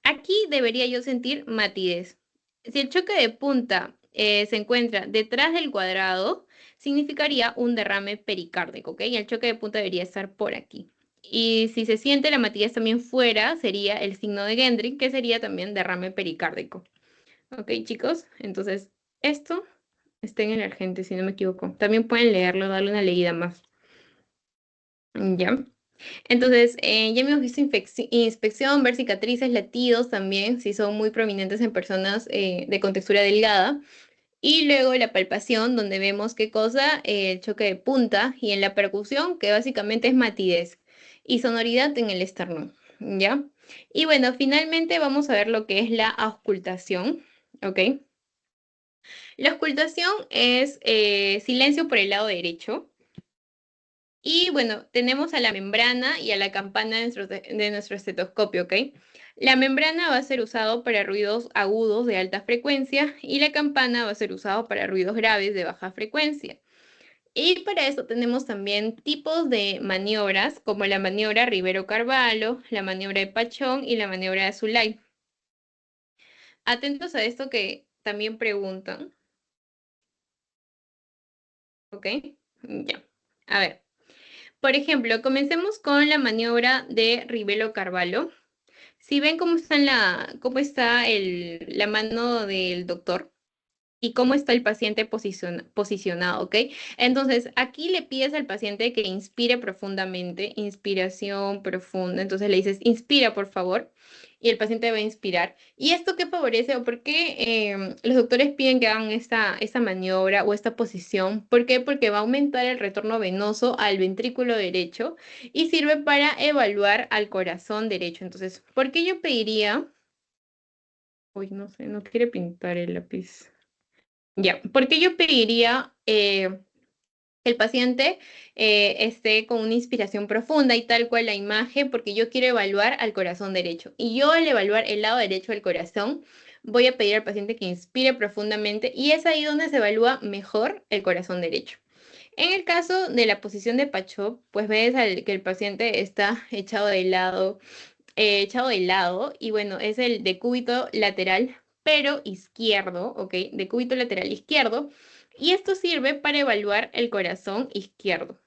Aquí debería yo sentir matidez. Si el choque de punta se encuentra detrás del cuadrado, significaría un derrame pericárdico, ¿ok? Y el choque de punta debería estar por aquí. Y si se siente la matidez también fuera, sería el signo de Gendry, que sería también derrame pericárdico. ¿Ok, chicos? Entonces, esto está en el Argente, si no me equivoco. También pueden leerlo, darle una leída más. ¿Ya? Entonces, ya hemos visto inspección, ver cicatrices, latidos también, si son muy prominentes en personas de contextura delgada. Y luego la palpación, donde vemos qué cosa, el choque de punta, y en la percusión, que básicamente es matidez, y sonoridad en el esternón, ¿ya? Y bueno, finalmente vamos a ver lo que es la auscultación, ¿ok? La auscultación es silencio por el lado derecho. Y bueno, tenemos a la membrana y a la campana de nuestro estetoscopio, ¿ok? La membrana va a ser usado para ruidos agudos de alta frecuencia y la campana va a ser usado para ruidos graves de baja frecuencia. Y para eso tenemos también tipos de maniobras, como la maniobra Rivero-Carvalho, la maniobra de Pachón y la maniobra de Azoulay. Atentos a esto que también preguntan, ¿ok? Ya. A ver. Por ejemplo, comencemos con la maniobra de Rivero-Carvalho. Si ven cómo está la mano del doctor y cómo está el paciente posicionado, ¿ok? Entonces, aquí le pides al paciente que inspire profundamente, inspiración profunda. Entonces le dices, inspira, por favor, y el paciente va a inspirar. ¿Y esto qué favorece o por qué los doctores piden que hagan esta maniobra o esta posición? ¿Por qué? Porque va a aumentar el retorno venoso al ventrículo derecho y sirve para evaluar al corazón derecho. Entonces, ¿por qué yo pediría? Uy, no sé, no quiere pintar el lápiz. Ya, porque yo pediría que el paciente esté con una inspiración profunda y tal cual la imagen, porque yo quiero evaluar al corazón derecho. Y yo al evaluar el lado derecho del corazón, voy a pedir al paciente que inspire profundamente y es ahí donde se evalúa mejor el corazón derecho. En el caso de la posición de Pachot, pues ves que el paciente está echado de lado y bueno, es el decúbito lateral, pero izquierdo, ¿ok? Decúbito lateral izquierdo. Y esto sirve para evaluar el corazón izquierdo.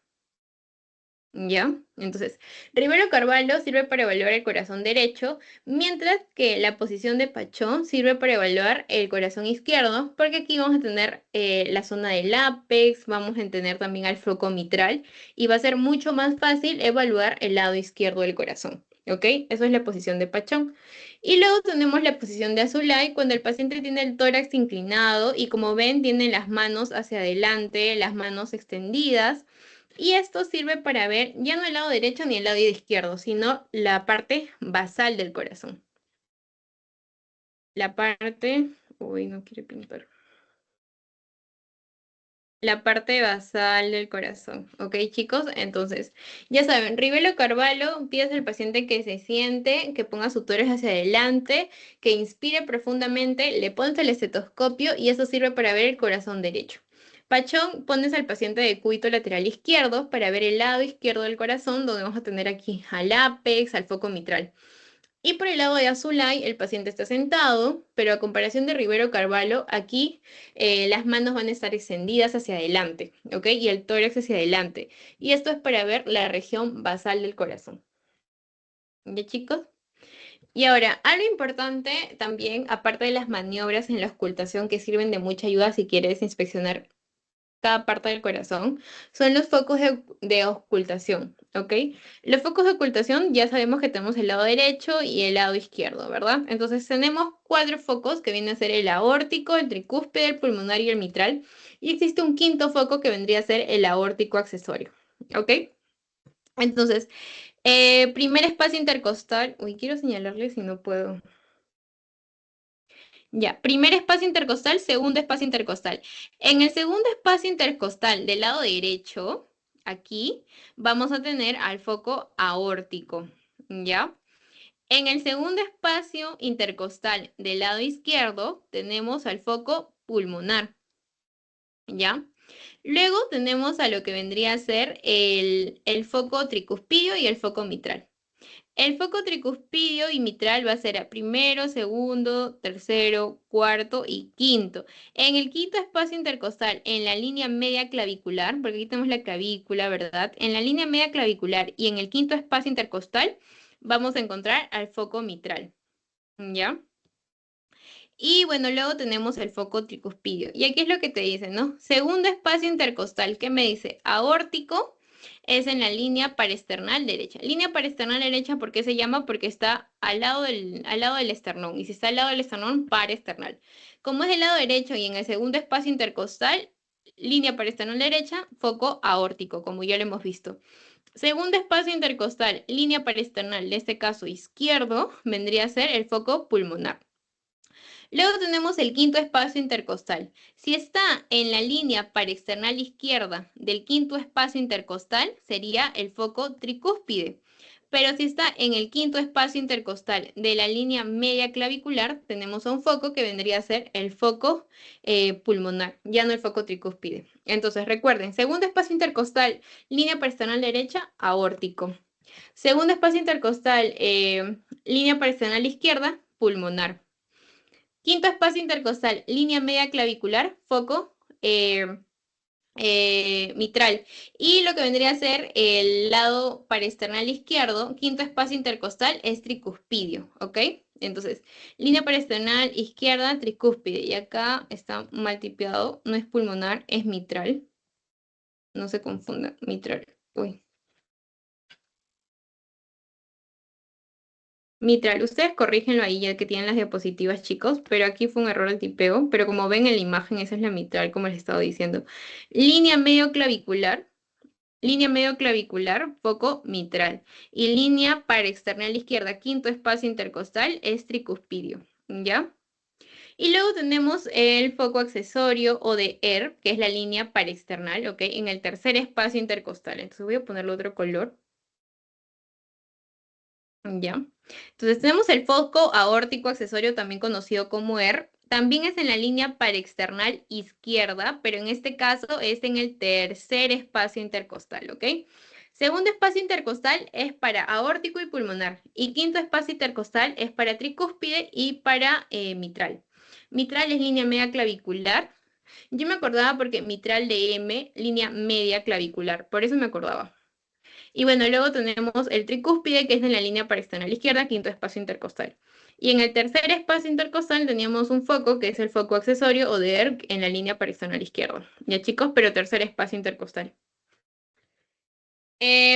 ¿Ya? Entonces, Rivero Carvalho sirve para evaluar el corazón derecho, mientras que la posición de Pachón sirve para evaluar el corazón izquierdo, porque aquí vamos a tener la zona del ápex, vamos a tener también al foco mitral, y va a ser mucho más fácil evaluar el lado izquierdo del corazón. ¿Ok? Eso es la posición de Pachón. Y luego tenemos la posición de Azulay, cuando el paciente tiene el tórax inclinado y como ven, tiene las manos hacia adelante, las manos extendidas. Y esto sirve para ver ya no el lado derecho ni el lado izquierdo, sino la parte basal del corazón. La parte... Uy, no quiere pintar. La parte basal del corazón. ¿Ok, chicos? Entonces, ya saben, Rivero Carvalho pides al paciente que se siente, que ponga su tórax hacia adelante, que inspire profundamente, le pones el estetoscopio y eso sirve para ver el corazón derecho. Pachón, pones al paciente de cúbito lateral izquierdo para ver el lado izquierdo del corazón, donde vamos a tener aquí al ápex, al foco mitral. Y por el lado de Azulay, el paciente está sentado, pero a comparación de Rivero Carvalho, aquí las manos van a estar extendidas hacia adelante, ¿ok? Y el tórax hacia adelante. Y esto es para ver la región basal del corazón. ¿Ya, chicos? Y ahora, algo importante también, aparte de las maniobras en la ocultación que sirven de mucha ayuda si quieres inspeccionar cada parte del corazón, son los focos de ocultación, ¿ok? Los focos de ocultación ya sabemos que tenemos el lado derecho y el lado izquierdo, ¿verdad? Entonces tenemos 4 focos que vienen a ser el aórtico, el tricúspide, el pulmonar y el mitral. Y existe un quinto foco que vendría a ser el aórtico accesorio, ¿ok? Entonces, primer espacio intercostal. Uy, quiero señalarle si no puedo. Ya, primer espacio intercostal, segundo espacio intercostal. En el segundo espacio intercostal del lado derecho, aquí, vamos a tener al foco aórtico, ¿ya? En el segundo espacio intercostal del lado izquierdo, tenemos al foco pulmonar, ¿ya? Luego tenemos a lo que vendría a ser el foco tricuspidio y el foco mitral. El foco tricuspidio y mitral va a ser a primero, segundo, tercero, cuarto y quinto. En el quinto espacio intercostal, en la línea media clavicular, porque aquí tenemos la clavícula, ¿verdad? En la línea media clavicular y en el quinto espacio intercostal vamos a encontrar al foco mitral, ¿ya? Y bueno, luego tenemos el foco tricuspidio. Y aquí es lo que te dice, ¿no? Segundo espacio intercostal, ¿qué me dice? Aórtico es en la línea paresternal derecha. Línea paresternal derecha, ¿por qué se llama? Porque está al lado del esternón. Y si está al lado del esternón, paresternal. Como es del lado derecho y en el segundo espacio intercostal, línea paresternal derecha, foco aórtico, como ya lo hemos visto. Segundo espacio intercostal, línea paresternal, en este caso izquierdo, vendría a ser el foco pulmonar. Luego tenemos el quinto espacio intercostal. Si está en la línea parexternal izquierda del quinto espacio intercostal, sería el foco tricúspide. Pero si está en el quinto espacio intercostal de la línea media clavicular, tenemos un foco que vendría a ser el foco pulmonar, ya no el foco tricúspide. Entonces recuerden, segundo espacio intercostal, línea parexternal derecha, aórtico. Segundo espacio intercostal, línea parexternal izquierda, pulmonar. Quinto espacio intercostal, línea media clavicular, foco mitral. Y lo que vendría a ser el lado paresternal izquierdo, quinto espacio intercostal, es tricuspidio, ¿ok? Entonces, línea paresternal izquierda, tricúspide. Y acá está mal tipeado, no es pulmonar, es mitral. No se confunda, mitral. Uy. Mitral, ustedes corrígenlo ahí ya que tienen las diapositivas, chicos, pero aquí fue un error de tipeo, pero como ven en la imagen, esa es la mitral, como les estaba diciendo. Línea medio clavicular, foco mitral. Y línea parexternal izquierda, quinto espacio intercostal, es tricuspidio, ¿ya? Y luego tenemos el foco accesorio o de ER, que es la línea parexternal, ¿ok? En el tercer espacio intercostal. Entonces voy a ponerle otro color. ¿Ya? Entonces tenemos el foco aórtico accesorio, también conocido como ER. También es en la línea parexternal izquierda, pero en este caso es en el tercer espacio intercostal, ¿ok? Segundo espacio intercostal es para aórtico y pulmonar. Y quinto espacio intercostal es para tricúspide y para mitral. Mitral es línea media clavicular. Yo me acordaba porque mitral de M, línea media clavicular. Por eso me acordaba. Y bueno, luego tenemos el tricúspide, que es en la línea parasternal izquierda, quinto espacio intercostal. Y en el tercer espacio intercostal teníamos un foco, que es el foco accesorio o de ERC en la línea parasternal izquierda. Ya chicos, pero tercer espacio intercostal.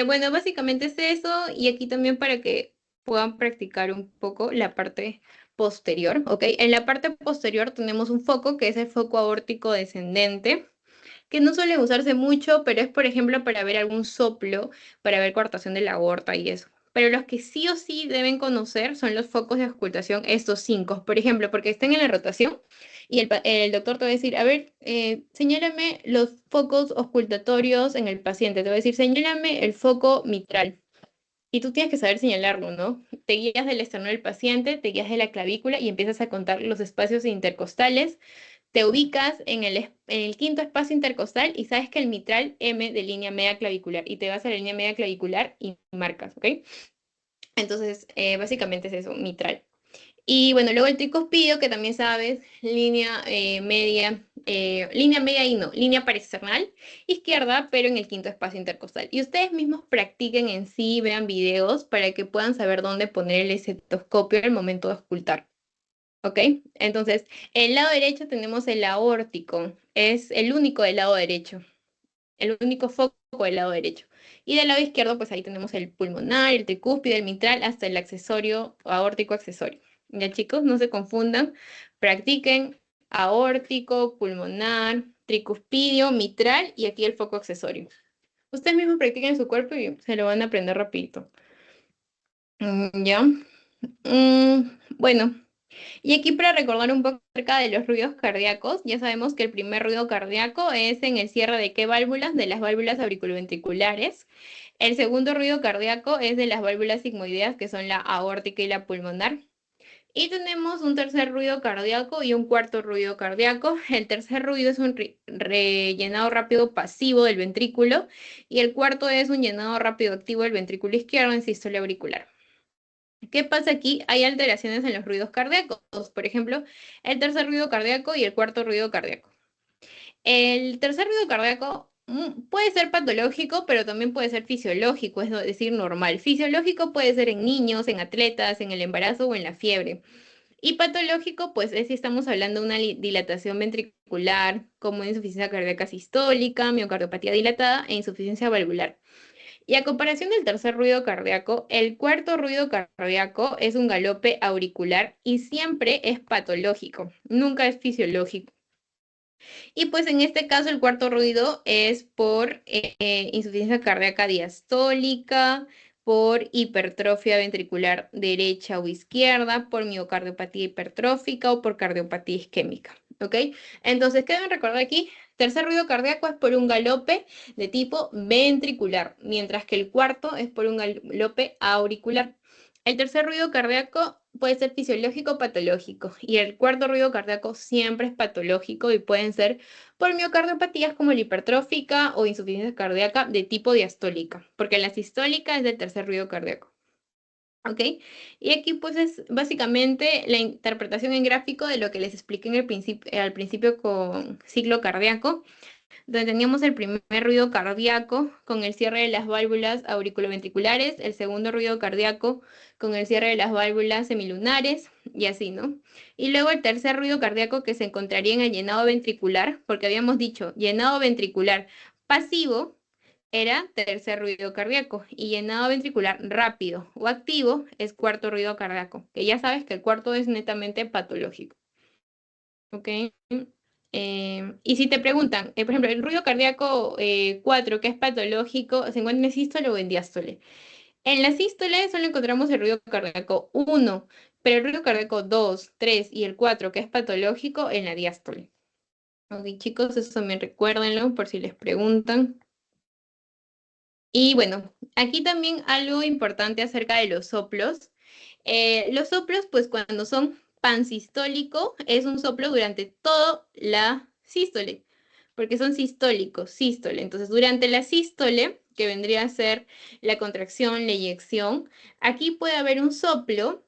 Bueno, básicamente es eso, y aquí también para que puedan practicar un poco la parte posterior, ¿ok? En la parte posterior tenemos un foco, que es el foco aórtico descendente, que no suele usarse mucho, pero es, por ejemplo, para ver algún soplo, para ver coartación de la aorta y eso. Pero los que sí o sí deben conocer son los focos de auscultación, estos cinco, por ejemplo, porque están en la rotación y el doctor te va a decir, a ver, señálame los focos auscultatorios en el paciente. Te va a decir, señálame el foco mitral. Y tú tienes que saber señalarlo, ¿no? Te guías del esternón del paciente, te guías de la clavícula y empiezas a contar los espacios intercostales, te ubicas en el quinto espacio intercostal y sabes que el mitral M de línea media clavicular y te vas a la línea media clavicular y marcas, ¿ok? Entonces, básicamente es eso, mitral. Y bueno, luego el tricuspidio, que también sabes, línea media y no, línea parasternal izquierda, pero en el quinto espacio intercostal. Y ustedes mismos practiquen en sí, vean videos para que puedan saber dónde poner el estetoscopio al momento de auscultar. ¿Ok? Entonces, el lado derecho tenemos el aórtico, es el único del lado derecho, el único foco del lado derecho. Y del lado izquierdo, pues ahí tenemos el pulmonar, el tricúspide, el mitral, hasta el accesorio, aórtico accesorio. Ya chicos, no se confundan, practiquen aórtico, pulmonar, tricuspidio, mitral y aquí el foco accesorio. Ustedes mismos practiquen su cuerpo y se lo van a aprender rapidito. ¿Ya? Bueno. Y aquí para recordar un poco acerca de los ruidos cardíacos, ya sabemos que el primer ruido cardíaco es en el cierre de qué válvulas, de las válvulas auriculoventriculares. El segundo ruido cardíaco es de las válvulas sigmoideas, que son la aórtica y la pulmonar. Y tenemos un tercer ruido cardíaco y un cuarto ruido cardíaco. El tercer ruido es un rellenado rápido pasivo del ventrículo y el cuarto es un llenado rápido activo del ventrículo izquierdo en sístole auricular. ¿Qué pasa aquí? Hay alteraciones en los ruidos cardíacos, por ejemplo, el tercer ruido cardíaco y el cuarto ruido cardíaco. El tercer ruido cardíaco puede ser patológico, pero también puede ser fisiológico, es decir, normal. Fisiológico puede ser en niños, en atletas, en el embarazo o en la fiebre. Y patológico, pues es si estamos hablando de una dilatación ventricular, como insuficiencia cardíaca sistólica, miocardiopatía dilatada e insuficiencia valvular. Y a comparación del tercer ruido cardíaco, el cuarto ruido cardíaco es un galope auricular y siempre es patológico, nunca es fisiológico. Y pues en este caso el cuarto ruido es por insuficiencia cardíaca diastólica, por hipertrofia ventricular derecha o izquierda, por miocardiopatía hipertrófica o por cardiopatía isquémica. ¿Ok? Entonces, ¿qué deben recordar aquí? Tercer ruido cardíaco es por un galope de tipo ventricular, mientras que el cuarto es por un galope auricular. El tercer ruido cardíaco puede ser fisiológico o patológico, y el cuarto ruido cardíaco siempre es patológico y pueden ser por miocardiopatías como la hipertrófica o insuficiencia cardíaca de tipo diastólica, porque la sistólica es del tercer ruido cardíaco. ¿Ok? Y aquí pues es básicamente la interpretación en gráfico de lo que les expliqué al principio con ciclo cardíaco, donde teníamos el primer ruido cardíaco con el cierre de las válvulas auriculoventriculares, el segundo ruido cardíaco con el cierre de las válvulas semilunares y así, ¿no? Y luego el tercer ruido cardíaco que se encontraría en el llenado ventricular, porque habíamos dicho llenado ventricular pasivo era tercer ruido cardíaco y llenado ventricular rápido o activo es cuarto ruido cardíaco, que ya sabes que el cuarto es netamente patológico. ¿Ok? Y si te preguntan, por ejemplo, el ruido cardíaco 4, que es patológico, ¿se encuentra en sístole o en diástole? En la sístole solo encontramos el ruido cardíaco 1, pero el ruido cardíaco 2, 3 y el 4, que es patológico, en la diástole. Ok, chicos, eso también recuérdenlo por si les preguntan. Y bueno, aquí también algo importante acerca de los soplos. Los soplos, pues cuando son pansistólico, es un soplo durante toda la sístole, porque son sistólicos, sístole. Entonces, durante la sístole, que vendría a ser la contracción, la eyección, aquí puede haber un soplo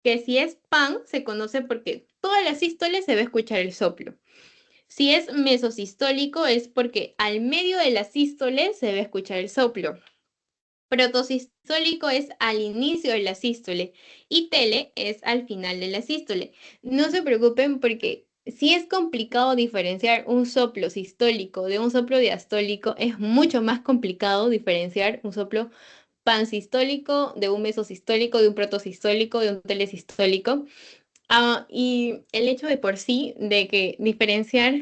que si es pan, se conoce porque toda la sístole se va a escuchar el soplo. Si es mesosistólico, es porque al medio de la sístole se va a escuchar el soplo. Protosistólico es al inicio de la sístole y tele es al final de la sístole. No se preocupen porque si es complicado diferenciar un soplo sistólico de un soplo diastólico, es mucho más complicado diferenciar un soplo pansistólico de un mesosistólico, de un protosistólico, de un telesistólico. Y el hecho de por sí, de que diferenciar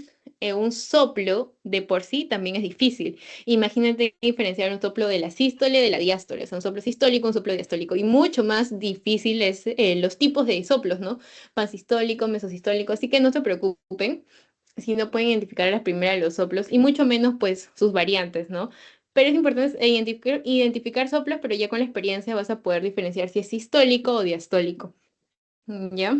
un soplo de por sí también es difícil. Imagínate diferenciar un soplo de la sístole de la diástole, o sea, un soplo sistólico, un soplo diastólico, y mucho más difícil es los tipos de soplos, ¿no? Pansistólico, mesosistólico, así que no se preocupen si no pueden identificar a las primeras los soplos, y mucho menos pues sus variantes, ¿no? Pero es importante identificar soplos, pero ya con la experiencia vas a poder diferenciar si es sistólico o diastólico. ¿Ya?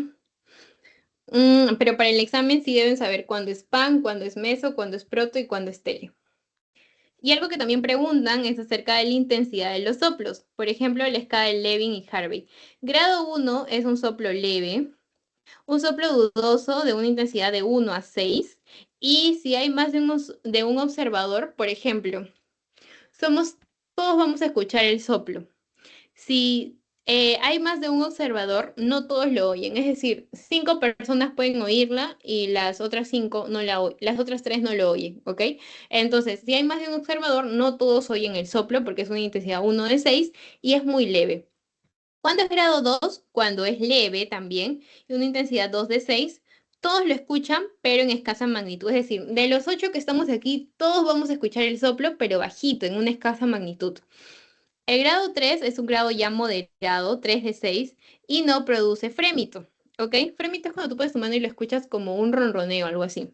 Pero para el examen sí deben saber cuándo es pan, cuándo es meso, cuándo es proto y cuándo es tele. Y algo que también preguntan es acerca de la intensidad de los soplos. Por ejemplo, la escala de Levin y Harvey. Grado 1 es un soplo leve, un soplo dudoso de una intensidad de 1 a 6. Y si hay más de un observador, por ejemplo, somos, todos vamos a escuchar el soplo. Si hay más de un observador, no todos lo oyen. Es decir, 5 personas pueden oírla y las otras 5 no la oyen, las otras 3 no lo oyen, ¿ok? Entonces, si hay más de un observador, no todos oyen el soplo porque es una intensidad 1 de 6 y es muy leve. ¿Cuándo es grado 2? Cuando es leve también y una intensidad 2 de 6. Todos lo escuchan, pero en escasa magnitud. Es decir, de los 8 que estamos aquí, todos vamos a escuchar el soplo, pero bajito, en una escasa magnitud. El grado 3 es un grado ya moderado, 3 de 6, y no produce frémito, ¿ok? Frémito es cuando tú pones tu mano y lo escuchas como un ronroneo, algo así.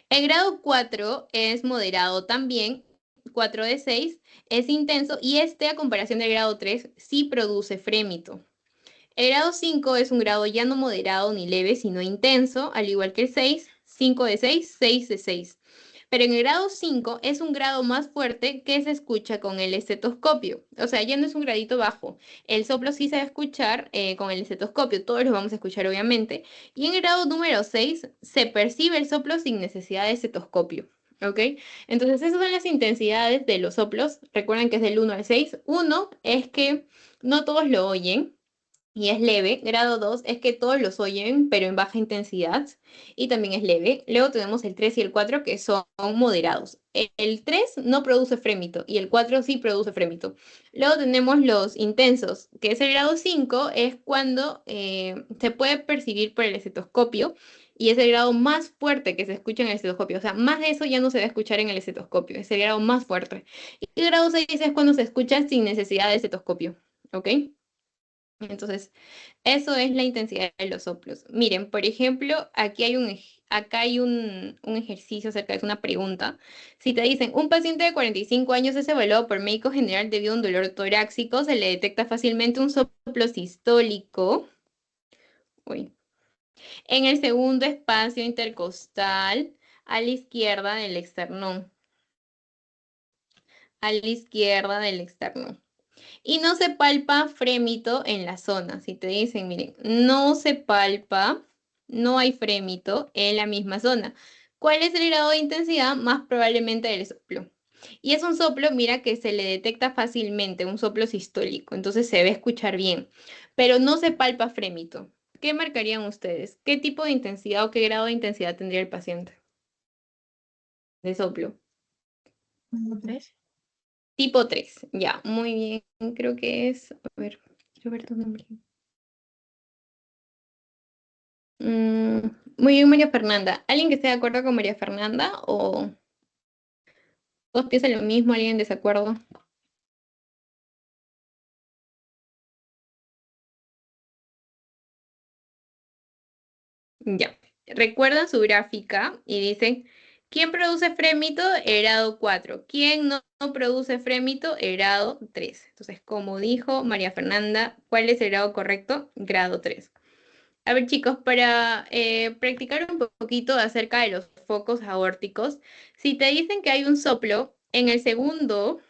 El grado 4 es moderado también, 4 de 6, es intenso, y este, a comparación del grado 3, sí produce frémito. El grado 5 es un grado ya no moderado ni leve, sino intenso, al igual que el 6, 5 de 6, 6 de 6. Pero en el grado 5 es un grado más fuerte que se escucha con el estetoscopio. O sea, ya no es un gradito bajo. El soplo sí se va a escuchar con el estetoscopio. Todos lo vamos a escuchar, obviamente. Y en el grado número 6 se percibe el soplo sin necesidad de estetoscopio. ¿Ok? Entonces, esas son las intensidades de los soplos. Recuerden que es del 1 al 6. 1 es que no todos lo oyen y es leve. Grado 2 es que todos los oyen, pero en baja intensidad y también es leve. Luego tenemos el 3 y el 4 que son moderados. El 3 no produce frémito y el 4 sí produce frémito. Luego tenemos los intensos, que es el grado 5, es cuando se puede percibir por el estetoscopio y es el grado más fuerte que se escucha en el estetoscopio. O sea, más de eso ya no se va a escuchar en el estetoscopio, es el grado más fuerte. Y el grado 6 es cuando se escucha sin necesidad de estetoscopio. ¿Ok? Entonces, eso es la intensidad de los soplos. Miren, por ejemplo, acá hay un ejercicio acerca de una pregunta. Si te dicen, un paciente de 45 años es evaluado por médico general debido a un dolor torácico, se le detecta fácilmente un soplo sistólico. Uy. En el segundo espacio intercostal, a la izquierda del esternón. A la izquierda del esternón. Y no se palpa frémito en la zona. Si te dicen, miren, no se palpa, no hay frémito en la misma zona. ¿Cuál es el grado de intensidad? Más probablemente del soplo. Y es un soplo, mira, que se le detecta fácilmente, un soplo sistólico, entonces se ve escuchar bien, pero no se palpa frémito. ¿Qué marcarían ustedes? ¿Qué tipo de intensidad o qué grado de intensidad tendría el paciente de soplo? ¿Número 3? Tipo 3, ya, muy bien, creo que es, a ver, quiero ver tu nombre. Mm, muy bien, María Fernanda. ¿Alguien que esté de acuerdo con María Fernanda o todos piensan lo mismo? ¿Alguien en desacuerdo? Ya. Recuerdan su gráfica y dicen, ¿quién produce frémito? El grado 4. ¿Quién no produce frémito? El grado 3. Entonces, como dijo María Fernanda, ¿cuál es el grado correcto? Grado 3. A ver, chicos, para practicar un poquito acerca de los focos aórticos, si te dicen que hay un soplo en el segundo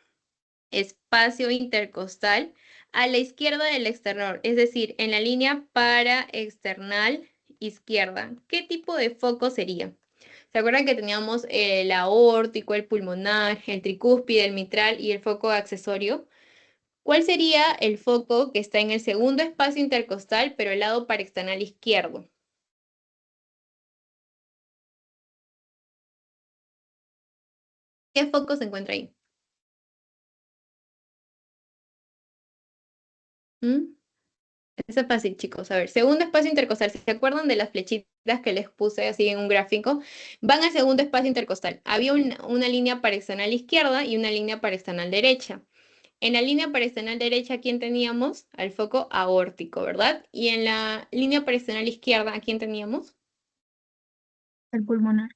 espacio intercostal a la izquierda del externor, es decir, en la línea paraexternal izquierda, ¿qué tipo de foco sería? ¿Se acuerdan que teníamos el aórtico, el pulmonar, el tricúspide, el mitral y el foco accesorio? ¿Cuál sería el foco que está en el segundo espacio intercostal, pero el lado paraexternal izquierdo? ¿Qué foco se encuentra ahí? ¿Mm? Eso es fácil, chicos. A ver, segundo espacio intercostal. ¿Se acuerdan de las flechitas que les puse así en un gráfico? Van al segundo espacio intercostal. Había una línea paraexternal izquierda y una línea paraexternal derecha. En la línea paraexternal derecha, ¿a quién teníamos? Al foco aórtico, ¿verdad? Y en la línea paraexternal izquierda, ¿a quién teníamos? El pulmonar.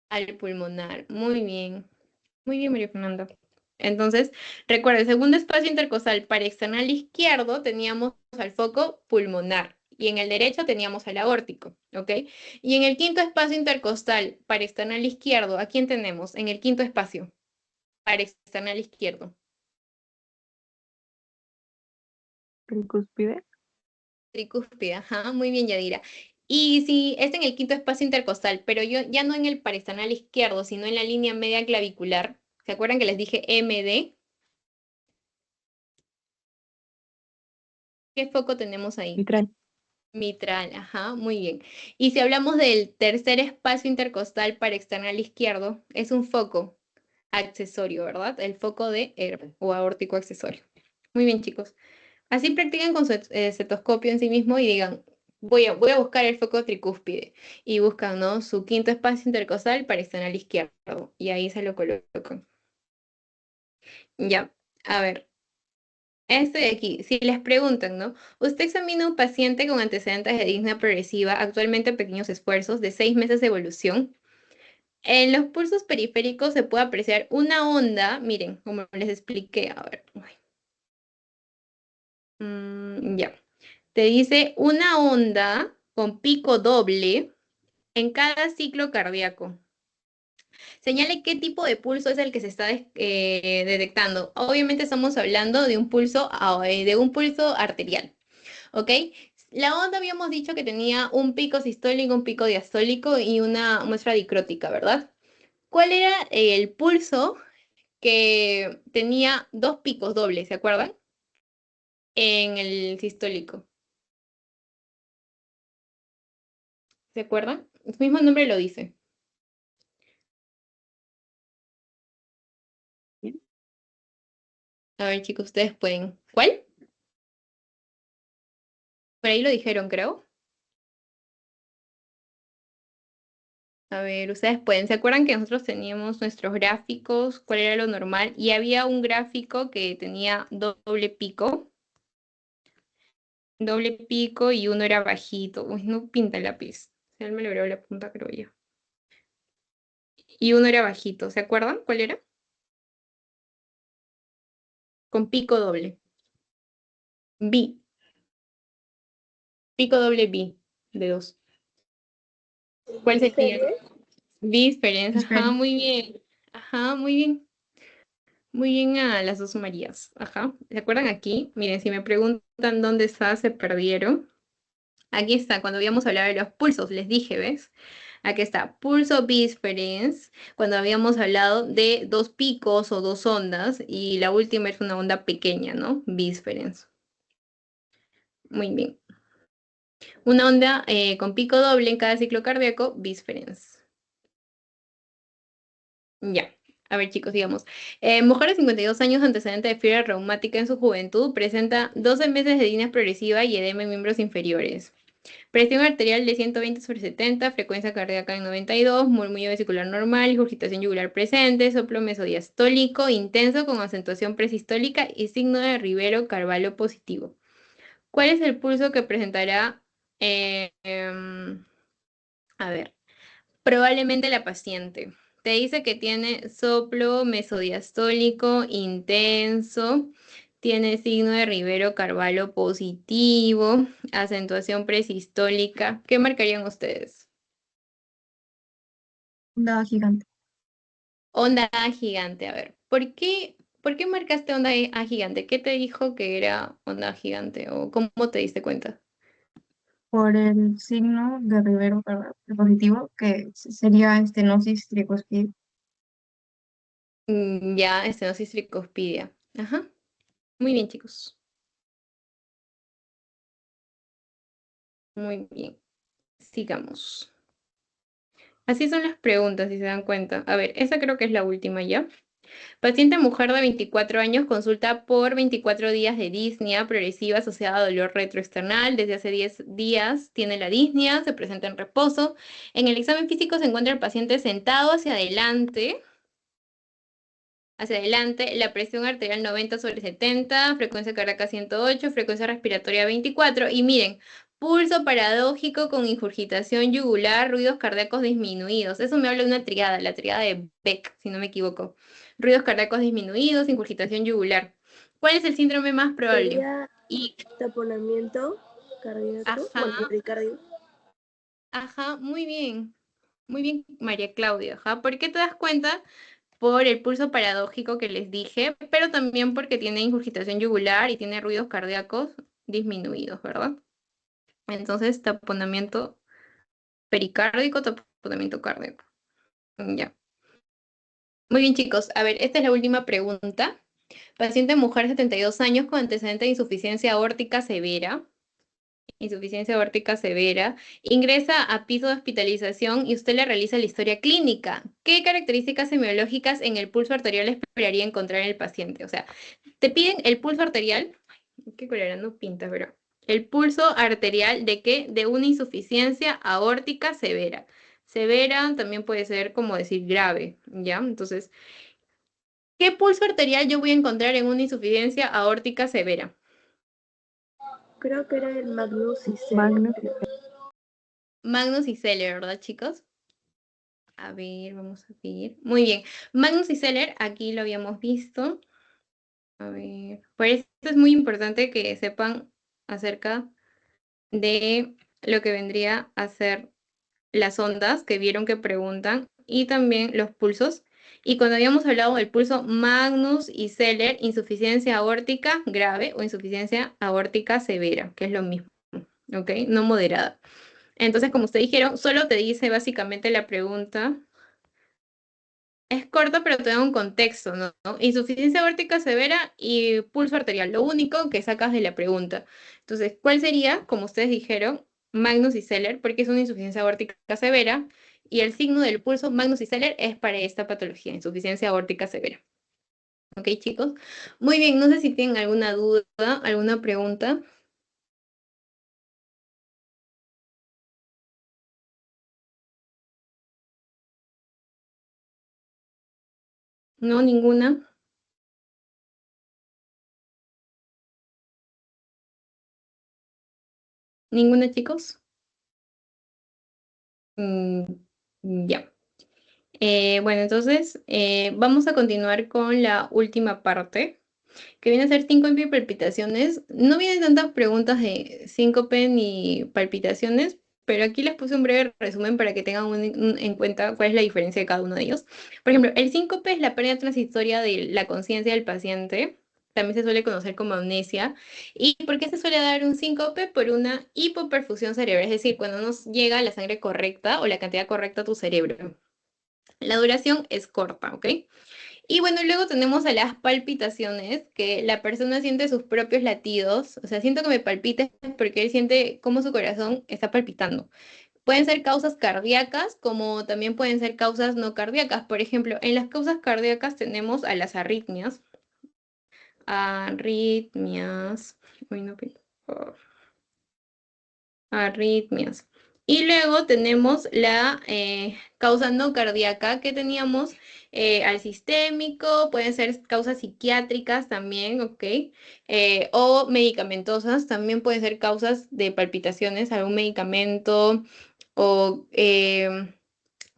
Al pulmonar. Muy bien, María Fernanda. Entonces, recuerda, el segundo espacio intercostal paraexternal izquierdo teníamos al foco pulmonar y en el derecho teníamos al aórtico, ¿ok? Y en el quinto espacio intercostal paraexternal izquierdo, ¿a quién tenemos? En el quinto espacio paraexternal izquierdo. Tricúspide. Tricúspide, ajá, muy bien, Yadira. Y si es en el quinto espacio intercostal, pero yo ya no en el paraesternal izquierdo, sino en la línea media clavicular. ¿Se acuerdan que les dije MD? ¿Qué foco tenemos ahí? Mitral. Mitral, ajá, muy bien. Y si hablamos del tercer espacio intercostal paraexternal izquierdo, es un foco accesorio, ¿verdad? El foco de Erb o aórtico accesorio. Muy bien, chicos. Así practican con su estetoscopio en sí mismo y digan, voy a buscar el foco tricúspide. Y buscan, ¿no? Su quinto espacio intercostal paraexternal izquierdo. Y ahí se lo colocan. Ya, a ver. Este de aquí, si les preguntan, ¿no? Usted examina a un paciente con antecedentes de disnea progresiva, actualmente pequeños esfuerzos, de 6 meses de evolución. En los pulsos periféricos se puede apreciar una onda, miren, como les expliqué, a ver, ya. Te dice una onda con pico doble en cada ciclo cardíaco. Señale qué tipo de pulso es el que se está detectando. Obviamente estamos hablando de un pulso, de un pulso arterial, ¿ok? La onda habíamos dicho que tenía un pico sistólico, un pico diastólico y una muestra dicrótica, ¿verdad? ¿Cuál era el pulso que tenía dos picos dobles, ¿se acuerdan? En el sistólico, ¿se acuerdan? El mismo nombre lo dice. Bien. A ver, chicos, ustedes pueden. ¿Cuál? Por ahí lo dijeron, creo. A ver, ustedes pueden. ¿Se acuerdan que nosotros teníamos nuestros gráficos? ¿Cuál era lo normal? Y había un gráfico que tenía doble pico. Doble pico y uno era bajito. Uy, no pinta el lápiz. Se me logró la punta, creo yo. Y uno era bajito. ¿Se acuerdan cuál era? Con pico doble. B. Pico doble B. De dos. ¿Cuál sería? Bisferens. Ajá, Esperen. muy bien. Ajá, muy bien. Muy bien a las dos Marías. Ajá. ¿Se acuerdan aquí? Miren, si me preguntan dónde está, se perdieron. Aquí está, cuando habíamos hablado de los pulsos, les dije, ¿ves? Aquí está, pulso bisferens, cuando habíamos hablado de dos picos o dos ondas, y la última es una onda pequeña, ¿no? Bisferens. Muy bien. Una onda con pico doble en cada ciclo cardíaco, bisferens. Ya. A ver, chicos, digamos. Mujer de 52 años, antecedente de fiebre reumática en su juventud, presenta 12 meses de disnea progresiva y edema en miembros inferiores. Presión arterial de 120/70, frecuencia cardíaca en 92, murmullo vesicular normal, regurgitación yugular presente, soplo mesodiastólico intenso con acentuación presistólica y signo de Rivero-Carvalho positivo. ¿Cuál es el pulso que presentará? eh, em, a ver, probablemente la paciente. Te dice que tiene soplo mesodiastólico intenso, tiene signo de Rivero-Carvalho positivo, acentuación presistólica. ¿Qué marcarían ustedes? Onda gigante. Onda A gigante. A ver, ¿por qué marcaste onda A gigante? ¿Qué te dijo que era onda A gigante o cómo te diste cuenta? por el signo de Rivero, ¿verdad? El positivo, que sería estenosis tricuspide. Ya, estenosis tricuspidia. Ajá. Muy bien, chicos. Muy bien. Sigamos. Así son las preguntas, si se dan cuenta. A ver, esa creo que es la última ya. Paciente mujer de 24 años consulta por 24 días de disnea progresiva asociada a dolor retroesternal. Desde hace 10 días tiene la disnea, se presenta en reposo. En el examen físico se encuentra el paciente sentado hacia adelante, la presión arterial 90/70, frecuencia cardíaca 108, frecuencia respiratoria 24. Y miren, pulso paradójico con ingurgitación yugular, ruidos cardíacos disminuidos. Eso me habla de una triada, la triada de Beck, si no me equivoco. Ruidos cardíacos disminuidos, ingurgitación yugular. ¿Cuál es el síndrome más probable? Sería Y, taponamiento cardíaco, bueno, ajá, pericardio. ajá, muy bien, María Claudia, ajá. ¿Por qué te das cuenta? Por el pulso paradójico que les dije, pero también porque tiene ingurgitación yugular y tiene ruidos cardíacos disminuidos, ¿verdad? Entonces, taponamiento pericárdico, taponamiento cardíaco. Ya. Muy bien, chicos. A ver, esta es la última pregunta. Paciente mujer 72 años con antecedente de insuficiencia aórtica severa. Insuficiencia aórtica severa, ingresa a piso de hospitalización y usted le realiza la historia clínica. ¿Qué características semiológicas en el pulso arterial esperaría encontrar en el paciente? O sea, te piden el pulso arterial, qué color no pinta, pero el pulso arterial de qué? De una insuficiencia aórtica severa. Severa también puede ser como decir grave, ¿ya? Entonces, ¿qué pulso arterial yo voy a encontrar en una insuficiencia aórtica severa? Creo que era el Magnus y Celer. Magnus. Magnus y Zeller, ¿verdad, chicos? A ver, vamos a ver. Muy bien. Magnus y Zeller, aquí lo habíamos visto. A ver. Por eso es muy importante que sepan acerca de lo que vendría a ser las ondas que vieron que preguntan y también los pulsos. Y cuando habíamos hablado del pulso Magnus y Zeller, insuficiencia aórtica grave o insuficiencia aórtica severa, que es lo mismo, ¿ok? No moderada. Entonces, como ustedes dijeron, solo te dice básicamente la pregunta. Es corta, pero te da un contexto, ¿no? Insuficiencia aórtica severa y pulso arterial, lo único que sacas de la pregunta. Entonces, ¿cuál sería, como ustedes dijeron, Magnus y Zeller, porque es una insuficiencia aórtica severa, y el signo del pulso Magnus y Zeller es para esta patología, insuficiencia aórtica severa. ¿Ok, chicos? Muy bien, no sé si tienen alguna duda, alguna pregunta. ¿No? ¿Ninguna? ¿Ninguna, chicos? Mm, ya. Bueno, entonces vamos a continuar con la última parte, que viene a ser síncope y palpitaciones. No vienen tantas preguntas de síncope ni palpitaciones, pero aquí les puse un breve resumen para que tengan en cuenta cuál es la diferencia de cada uno de ellos. Por ejemplo, el síncope es la pérdida transitoria de la conciencia del paciente. También se suele conocer como amnesia. ¿Y por qué se suele dar un síncope? Por una hipoperfusión cerebral, es decir, cuando no llega la sangre correcta o la cantidad correcta a tu cerebro. La duración es corta, ¿ok? Y bueno, luego tenemos a las palpitaciones, que la persona siente sus propios latidos, o sea, siento que me palpite porque él siente cómo su corazón está palpitando. Pueden ser causas cardíacas, como también pueden ser causas no cardíacas. Por ejemplo, en las causas cardíacas tenemos a las arritmias. Arritmias. Uy, no, arritmias. Y luego tenemos la causa no cardíaca que teníamos al sistémico, pueden ser causas psiquiátricas también, ¿ok? O medicamentosas, también pueden ser causas de palpitaciones, algún medicamento o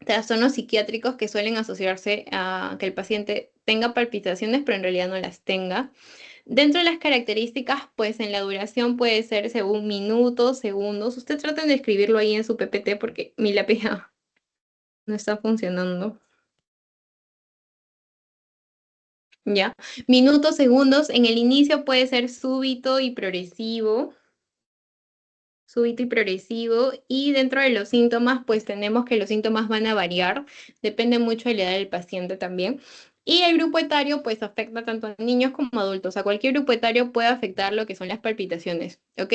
trastornos psiquiátricos que suelen asociarse a que el paciente tenga palpitaciones, pero en realidad no las tenga. Dentro de las características, pues en la duración puede ser según minutos, segundos. Usted traten de escribirlo ahí en su PPT porque mi lápiz ya no está funcionando. ¿Ya? Minutos, segundos. En el inicio puede ser súbito y progresivo. súbito y progresivo. Y dentro de los síntomas, pues tenemos que los síntomas van a variar, depende mucho de la edad del paciente también. Y el grupo etario, pues afecta tanto a niños como a adultos. A cualquier grupo etario puede afectar lo que son las palpitaciones, ¿ok?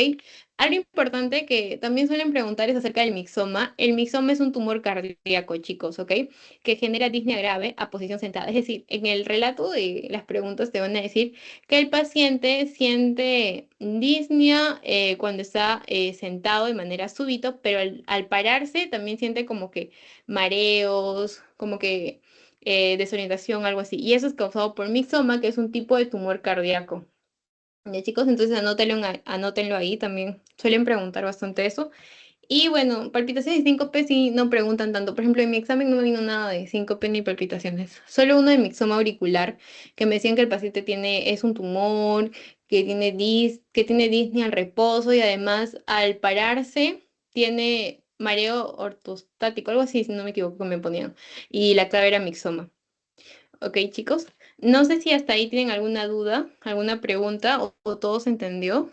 Algo importante que también suelen preguntar es acerca del mixoma. El mixoma es un tumor cardíaco, chicos, ¿ok? Que genera disnea grave a posición sentada. Es decir, en el relato de las preguntas te van a decir que el paciente siente disnea cuando está sentado de manera súbita, pero al pararse también siente como que mareos, como que desorientación, algo así. Y eso es causado por mixoma, que es un tipo de tumor cardíaco. Ya, chicos, entonces anótenlo ahí también. Suelen preguntar bastante eso. Y bueno, palpitaciones y síncope sí no preguntan tanto. Por ejemplo, en mi examen no me vino nada de síncope ni palpitaciones. Solo uno de mixoma auricular, que me decían que el paciente es un tumor, que tiene disnea al reposo y además al pararse tiene mareo ortostático, algo así, si no me equivoco, que me ponían. Y la clave era mixoma. Ok, chicos. No sé si hasta ahí tienen alguna duda, alguna pregunta o todo se entendió.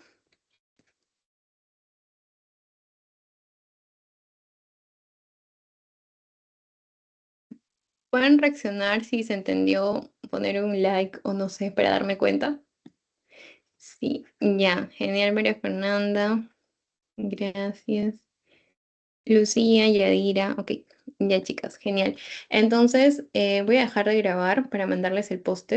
Pueden reaccionar si se entendió, poner un like o no sé, para darme cuenta. Sí, ya, genial, María Fernanda. Gracias. Lucía, Yadira, ok, ya chicas, genial. Entonces, voy a dejar de grabar para mandarles el post